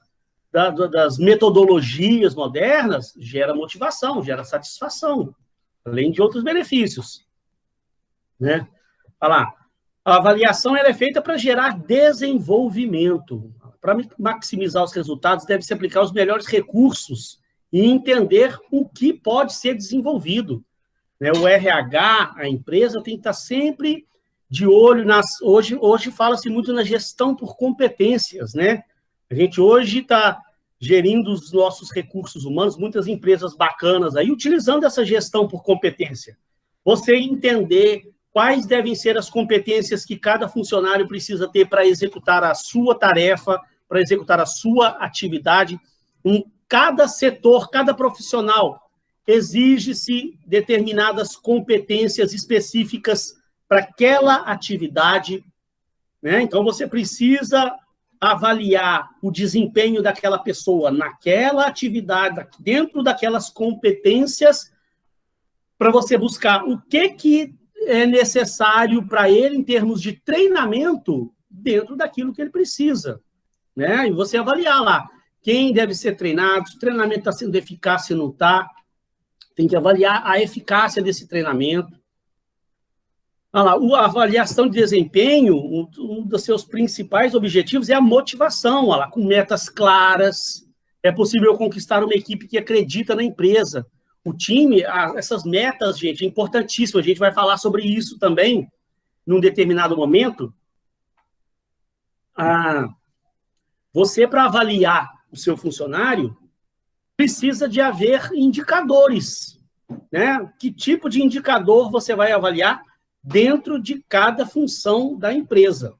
metodologias modernas, gera motivação, gera satisfação, além de outros benefícios, né? Olha lá, a avaliação ela é feita para gerar desenvolvimento. Para maximizar os resultados, deve-se aplicar os melhores recursos e entender o que pode ser desenvolvido, né? O RH, a empresa, tem que estar sempre de olho Hoje fala-se muito na gestão por competências, né? A gente hoje está gerindo os nossos recursos humanos, muitas empresas bacanas aí, utilizando essa gestão por competência. Você entender quais devem ser as competências que cada funcionário precisa ter para executar a sua tarefa, para executar a sua atividade. Em cada setor, cada profissional, exige-se determinadas competências específicas para aquela atividade, né? Então, você precisa avaliar o desempenho daquela pessoa naquela atividade, dentro daquelas competências, para você buscar o que é necessário para ele em termos de treinamento dentro daquilo que ele precisa, né? E você avaliar lá quem deve ser treinado, se o treinamento está sendo eficaz, se não está. Tem que avaliar a eficácia desse treinamento. Olha lá, a avaliação de desempenho, um dos seus principais objetivos é a motivação, olha lá, com metas claras. É possível conquistar uma equipe que acredita na empresa. O time, essas metas, gente, é importantíssimo. A gente vai falar sobre isso também, num determinado momento. Você, para avaliar o seu funcionário, precisa de haver indicadores, né? Que tipo de indicador você vai avaliar dentro de cada função da empresa?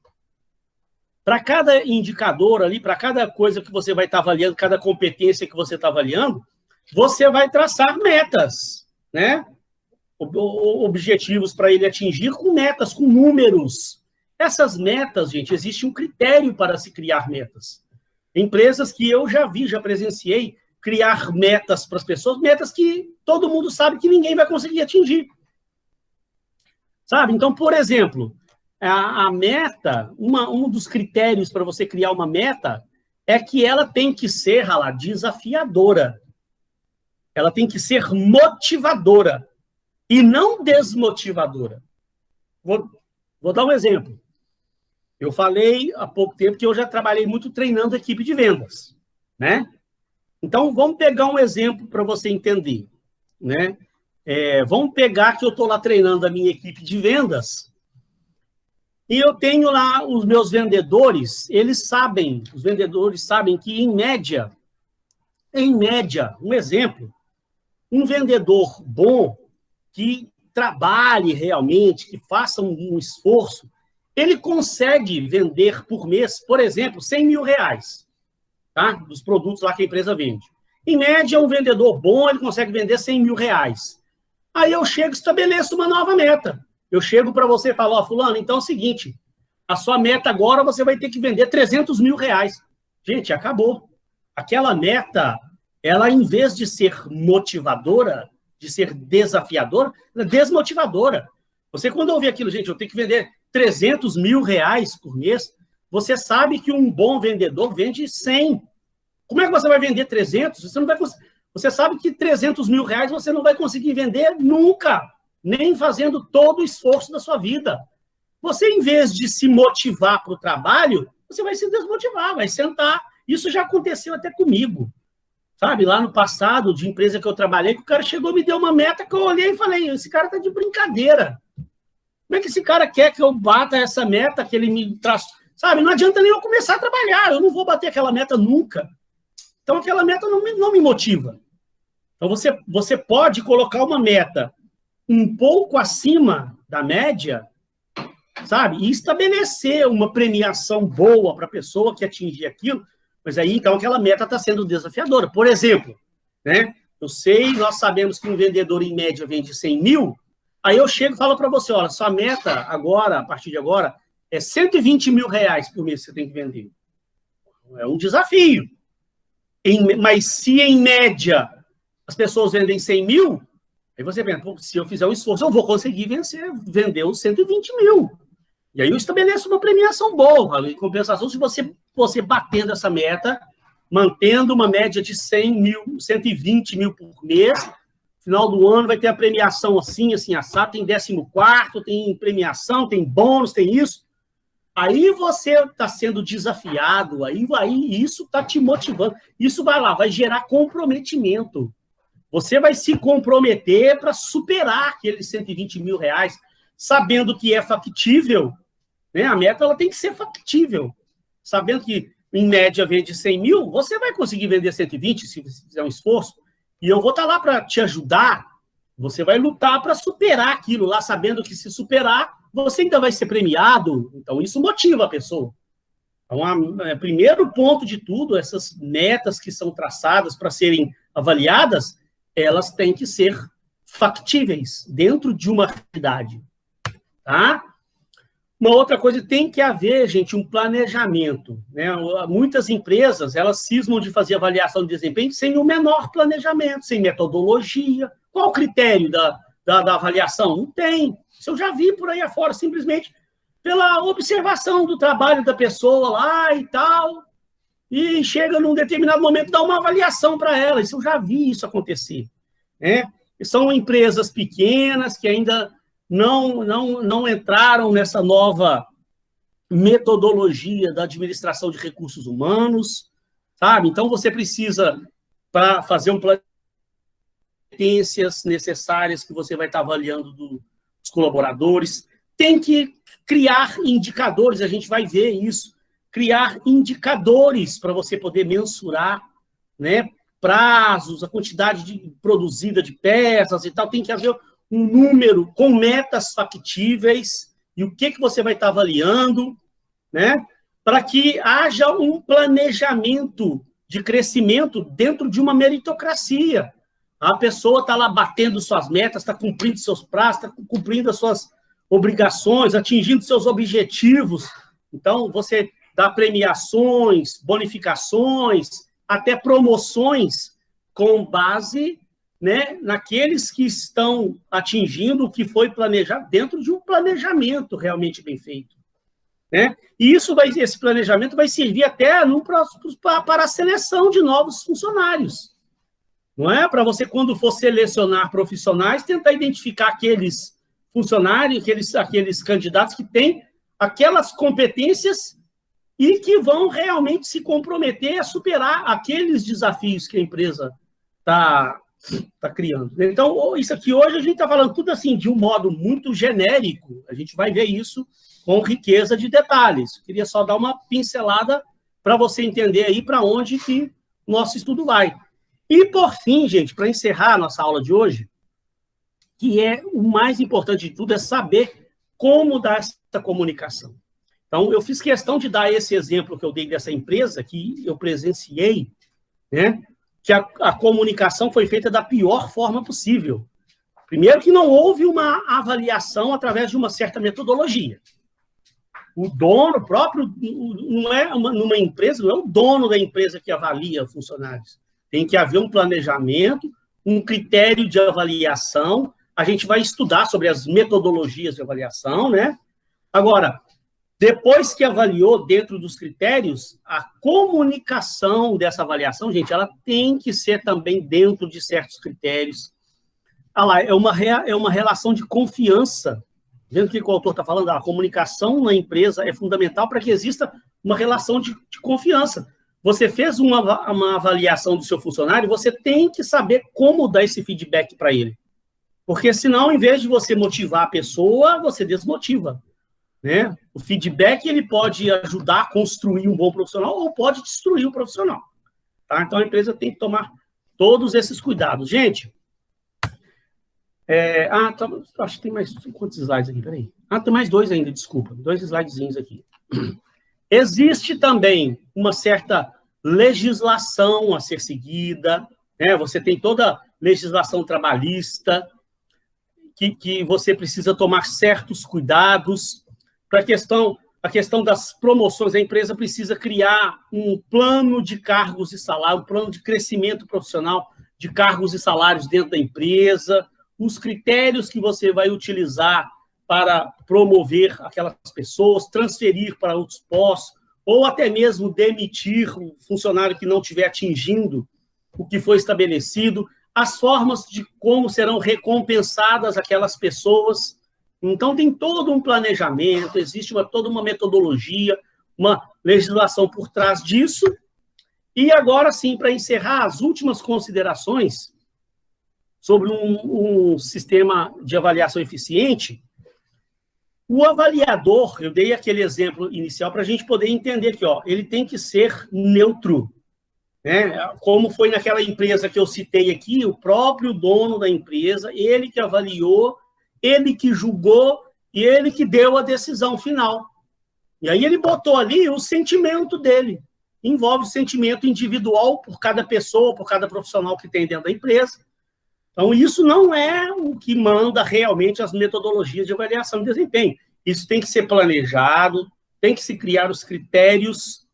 Para cada indicador ali, para cada coisa que você vai estar avaliando, cada competência que você está avaliando, você vai traçar metas, né? Objetivos para ele atingir com metas, com números. Essas metas, gente, existe um critério para se criar metas. Empresas que eu já vi, já presenciei, criar metas para as pessoas, metas que todo mundo sabe que ninguém vai conseguir atingir. Sabe? Então, por exemplo, a meta, um dos critérios para você criar uma meta é que ela tem que ser, olha lá, desafiadora. Ela tem que ser motivadora e não desmotivadora. Vou dar um exemplo. Eu falei há pouco tempo que eu já trabalhei muito treinando equipe de vendas, né? Então, vamos pegar um exemplo para você entender, né? Vamos pegar que eu estou lá treinando a minha equipe de vendas E eu tenho lá os meus vendedores, os vendedores sabem que, em média, um exemplo, um vendedor bom, que trabalhe realmente, que faça um esforço, ele consegue vender por mês, por exemplo, R$100 mil, tá? Dos produtos lá que a empresa vende. Em média, um vendedor bom, ele consegue vender R$100 mil. Aí eu chego e estabeleço uma nova meta. Eu chego para você e falo, ó, fulano, então é o seguinte, a sua meta agora você vai ter que vender R$300 mil. Gente, acabou. Aquela meta, ela, em vez de ser motivadora, de ser desafiadora, ela é desmotivadora. Você, quando ouvir aquilo, gente, eu tenho que vender R$300 mil por mês, você sabe que um bom vendedor vende 100. Como é que você vai vender 300? Você não vai conseguir. Você sabe que R$300 mil você não vai conseguir vender nunca, nem fazendo todo o esforço da sua vida. Você, em vez de se motivar para o trabalho, você vai se desmotivar, vai sentar. Isso já aconteceu até comigo. Sabe, lá no passado, de empresa que eu trabalhei, que o cara chegou e me deu uma meta que eu olhei e falei, esse cara tá de brincadeira. Como é que esse cara quer que eu bata essa meta que ele me traz? Sabe, não adianta nem eu começar a trabalhar, eu não vou bater aquela meta nunca. Então, aquela meta não me motiva. Então, você pode colocar uma meta um pouco acima da média, sabe? E estabelecer uma premiação boa para a pessoa que atingir aquilo, mas aí, então, aquela meta está sendo desafiadora. Por exemplo, né? Nós sabemos que um vendedor, em média, vende 100 mil, aí eu chego e falo para você, olha, sua meta agora, a partir de agora, é R$120 mil por mês que você tem que vender. É um desafio. Mas se, em média, as pessoas vendem 100 mil, aí você pensa, se eu fizer um esforço, eu vou conseguir vender os 120 mil. E aí eu estabeleço uma premiação boa, em compensação, se você batendo essa meta, mantendo uma média de 100 mil, 120 mil por mês, no final do ano vai ter a premiação assim, assado, tem 14º, tem premiação, tem bônus, tem isso. Aí você está sendo desafiado, aí isso está te motivando. Isso vai gerar comprometimento. Você vai se comprometer para superar aqueles 120 mil, sabendo que é factível, né? A meta ela tem que ser factível. Sabendo que, em média, vende 100 mil, você vai conseguir vender 120 se você fizer um esforço. E eu vou estar lá para te ajudar. Você vai lutar para superar aquilo lá, sabendo que, se superar, você ainda vai ser premiado. Então, isso motiva a pessoa. Então, primeiro ponto de tudo, essas metas que são traçadas para serem avaliadas, elas têm que ser factíveis dentro de uma realidade. Tá? Uma outra coisa, tem que haver, gente, um planejamento. Né? Muitas empresas, elas cismam de fazer avaliação de desempenho sem o menor planejamento, sem metodologia. Qual o critério da avaliação? Não tem. Isso eu já vi por aí afora, simplesmente pela observação do trabalho da pessoa lá e tal, e chega num determinado momento, dá uma avaliação para ela. Isso eu já vi isso acontecer. Né? São empresas pequenas que ainda não entraram nessa nova metodologia da administração de recursos humanos, sabe? Então, você precisa, para fazer um plano de competências necessárias que você vai estar avaliando dos colaboradores, tem que criar indicadores, a gente vai ver isso, criar indicadores para você poder mensurar, né, prazos, a quantidade produzida de peças e tal, tem que haver um número com metas factíveis e o que você vai estar avaliando, né, para que haja um planejamento de crescimento dentro de uma meritocracia. A pessoa está lá batendo suas metas, está cumprindo seus prazos, está cumprindo as suas obrigações, atingindo seus objetivos. Então, você dá premiações, bonificações, até promoções com base, né, naqueles que estão atingindo o que foi planejado dentro de um planejamento realmente bem feito. Né? E esse planejamento vai servir até para a seleção de novos funcionários. Não é? Para você, quando for selecionar profissionais, tentar identificar aqueles funcionários, aqueles candidatos que têm aquelas competências e que vão realmente se comprometer a superar aqueles desafios que a empresa está criando. Então, isso aqui hoje a gente está falando tudo assim de um modo muito genérico, a gente vai ver isso com riqueza de detalhes. Queria só dar uma pincelada para você entender aí para onde que o nosso estudo vai. E, por fim, gente, para encerrar a nossa aula de hoje, que é o mais importante de tudo, é saber como dar essa comunicação. Então, eu fiz questão de dar esse exemplo que eu dei dessa empresa, que eu presenciei, né, que a comunicação foi feita da pior forma possível. Primeiro que não houve uma avaliação através de uma certa metodologia. O dono próprio, não é numa empresa, não é o dono da empresa que avalia funcionários. Tem que haver um planejamento, um critério de avaliação. A gente vai estudar sobre as metodologias de avaliação, né? Agora, depois que avaliou dentro dos critérios, a comunicação dessa avaliação, gente, ela tem que ser também dentro de certos critérios. Ah lá, é uma relação de confiança. Vendo o que o autor está falando? A comunicação na empresa é fundamental para que exista uma relação de confiança. Você fez uma avaliação do seu funcionário, você tem que saber como dar esse feedback para ele. Porque senão, em vez de você motivar a pessoa, você desmotiva. Né? O feedback ele pode ajudar a construir um bom profissional ou pode destruir o profissional. Tá? Então, a empresa tem que tomar todos esses cuidados. Gente, acho que tem mais quantos slides aqui? Peraí. Tem mais 2 ainda, desculpa. 2 slidezinhos aqui. Existe também uma certa legislação a ser seguida, né? Você tem toda a legislação trabalhista, que você precisa tomar certos cuidados. Para a questão das promoções, a empresa precisa criar um plano de cargos e salários, um plano de crescimento profissional de cargos e salários dentro da empresa, os critérios que você vai utilizar para promover aquelas pessoas, transferir para outros postos, ou até mesmo demitir o funcionário que não estiver atingindo o que foi estabelecido, as formas de como serão recompensadas aquelas pessoas. Então, tem todo um planejamento, existe toda uma metodologia, uma legislação por trás disso. E agora, sim, para encerrar, as últimas considerações sobre um sistema de avaliação eficiente, o avaliador, eu dei aquele exemplo inicial para a gente poder entender que ele tem que ser neutro. Né? Como foi naquela empresa que eu citei aqui, o próprio dono da empresa, ele que avaliou, ele que julgou e ele que deu a decisão final. E aí ele botou ali o sentimento dele. Envolve o sentimento individual por cada pessoa, por cada profissional que tem dentro da empresa. Então, isso não é o que manda realmente as metodologias de avaliação de desempenho. Isso tem que ser planejado, tem que se criar os critérios.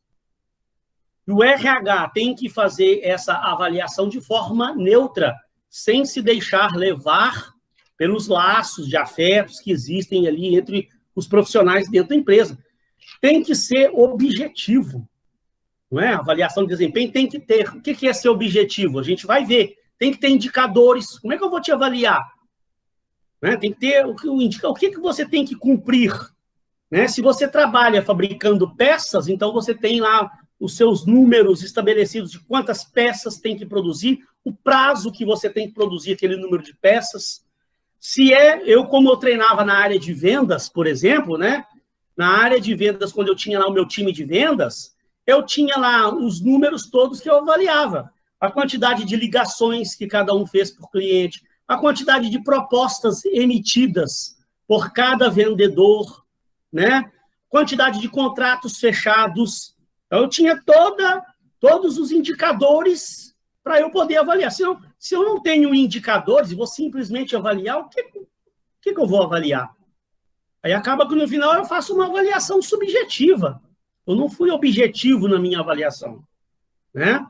E o RH tem que fazer essa avaliação de forma neutra, sem se deixar levar pelos laços de afetos que existem ali entre os profissionais dentro da empresa. Tem que ser objetivo. Não é? A avaliação de desempenho tem que ter. O que é ser objetivo? A gente vai ver. Tem que ter indicadores. Como é que eu vou te avaliar? Né? Tem que ter o que você tem que cumprir. Né? Se você trabalha fabricando peças, então você tem lá os seus números estabelecidos de quantas peças tem que produzir, o prazo que você tem que produzir aquele número de peças. Como eu treinava na área de vendas, por exemplo, né? Na área de vendas, quando eu tinha lá o meu time de vendas, eu tinha lá os números todos que eu avaliava. A quantidade de ligações que cada um fez por cliente, a quantidade de propostas emitidas por cada vendedor, né? Quantidade de contratos fechados. Então, eu tinha todos os indicadores para eu poder avaliar. Se eu não tenho indicadores e vou simplesmente avaliar, o que eu vou avaliar? Aí acaba que, no final, eu faço uma avaliação subjetiva. Eu não fui objetivo na minha avaliação. Né?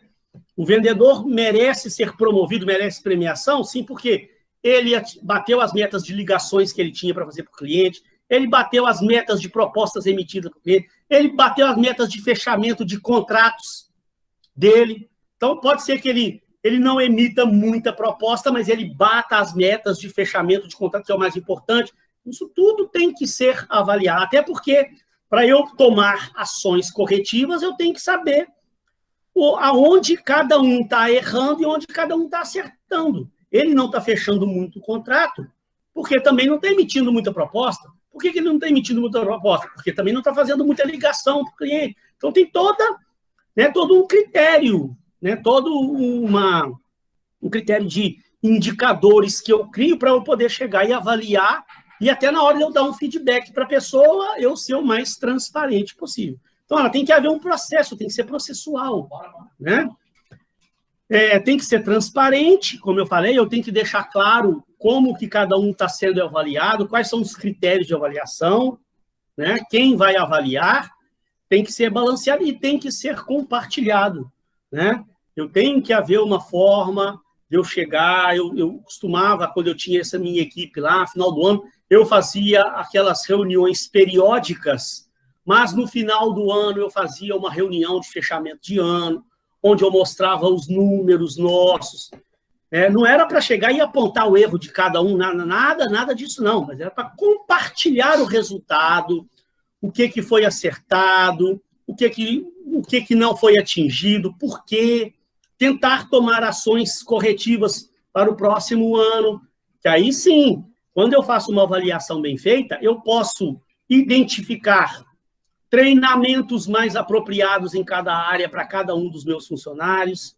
O vendedor merece ser promovido, merece premiação, sim, porque ele bateu as metas de ligações que ele tinha para fazer para o cliente, ele bateu as metas de propostas emitidas para o cliente, ele bateu as metas de fechamento de contratos dele. Então, pode ser que ele não emita muita proposta, mas ele bata as metas de fechamento de contrato, que é o mais importante. Isso tudo tem que ser avaliado, até porque, para eu tomar ações corretivas, eu tenho que saber aonde cada um está errando e onde cada um está acertando. Ele não está fechando muito o contrato, porque também não está emitindo muita proposta, Por que ele não está emitindo muita proposta? Porque também não está fazendo muita ligação para o cliente. Então, tem todo um critério, todo um critério de indicadores que eu crio para eu poder chegar e avaliar, e até na hora de eu dar um feedback para a pessoa, eu ser o mais transparente possível. Então, ela tem que haver um processo, tem que ser processual, né? Tem que ser transparente, como eu falei, eu tenho que deixar claro como que cada um está sendo avaliado, quais são os critérios de avaliação, né? Quem vai avaliar, tem que ser balanceado e tem que ser compartilhado, né? Eu tenho que haver uma forma de eu chegar, eu costumava, quando eu tinha essa minha equipe lá, no final do ano, eu fazia aquelas reuniões periódicas, mas no final do ano eu fazia uma reunião de fechamento de ano, onde eu mostrava os números nossos. Não era para chegar e apontar o erro de cada um, nada disso não, mas era para compartilhar o resultado, o que foi acertado, o que não foi atingido, por quê, tentar tomar ações corretivas para o próximo ano, que aí sim, quando eu faço uma avaliação bem feita, eu posso identificar treinamentos mais apropriados em cada área para cada um dos meus funcionários,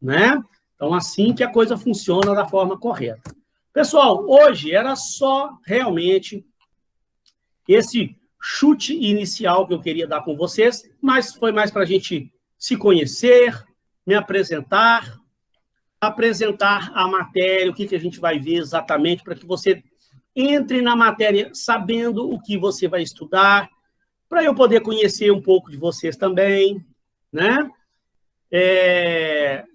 né? Então, assim que a coisa funciona da forma correta. Pessoal, hoje era só realmente esse chute inicial que eu queria dar com vocês, mas foi mais para a gente se conhecer, me apresentar a matéria, o que a gente vai ver exatamente, para que você entre na matéria sabendo o que você vai estudar, para eu poder conhecer um pouco de vocês também, né?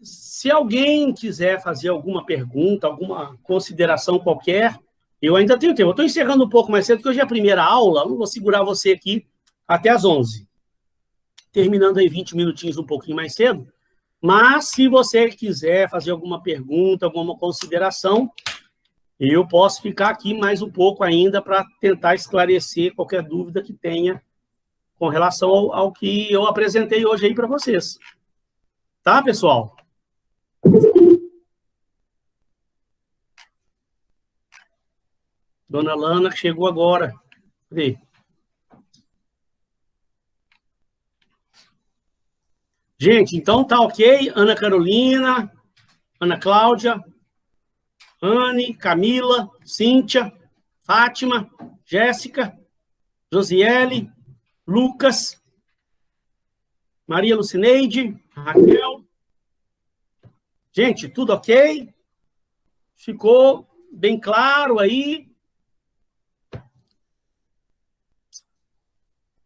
Se alguém quiser fazer alguma pergunta, alguma consideração qualquer, eu ainda tenho tempo. Eu estou encerrando um pouco mais cedo, porque hoje é a primeira aula, eu não vou segurar você aqui até às 11. Terminando aí 20 minutinhos um pouquinho mais cedo. Mas, se você quiser fazer alguma pergunta, alguma consideração, eu posso ficar aqui mais um pouco ainda para tentar esclarecer qualquer dúvida que tenha com relação ao que eu apresentei hoje aí para vocês. Tá, pessoal? Dona Lana, que chegou agora. Vê. Gente, então tá ok. Ana Carolina, Ana Cláudia, Anne, Camila, Cíntia, Fátima, Jéssica, Josiele, Lucas, Maria Lucineide, Raquel. Gente, tudo ok? Ficou bem claro aí?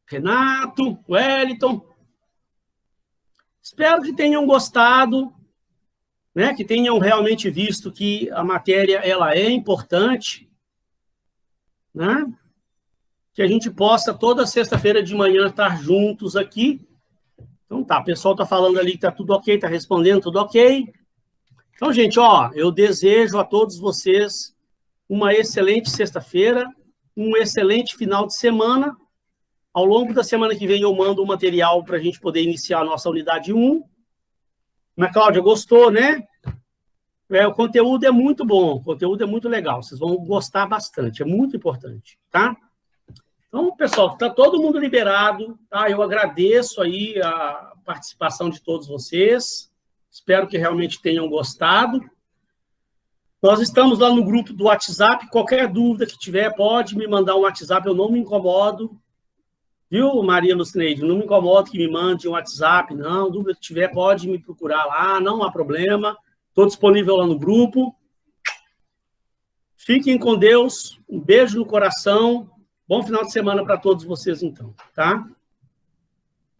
Renato, Wellington. Espero que tenham gostado, né? Que tenham realmente visto que a matéria ela é importante, né? Que a gente possa toda sexta-feira de manhã estar juntos aqui. Então tá, o pessoal está falando ali que está tudo ok, está respondendo tudo ok. Então, gente, eu desejo a todos vocês uma excelente sexta-feira, um excelente final de semana. Ao longo da semana que vem eu mando o material para a gente poder iniciar a nossa unidade 1. Mas, Cláudia, gostou, né? O conteúdo é muito bom, o conteúdo é muito legal. Vocês vão gostar bastante, é muito importante, tá? Então, pessoal, está todo mundo liberado, tá? Eu agradeço aí a participação de todos vocês. Espero que realmente tenham gostado. Nós estamos lá no grupo do WhatsApp. Qualquer dúvida que tiver, pode me mandar um WhatsApp, eu não me incomodo. Viu, Maria Lucineide? Não me incomodo que me mande um WhatsApp, não. Dúvida que tiver, pode me procurar lá, não há problema. Estou disponível lá no grupo. Fiquem com Deus. Um beijo no coração. Bom final de semana para todos vocês, então, tá?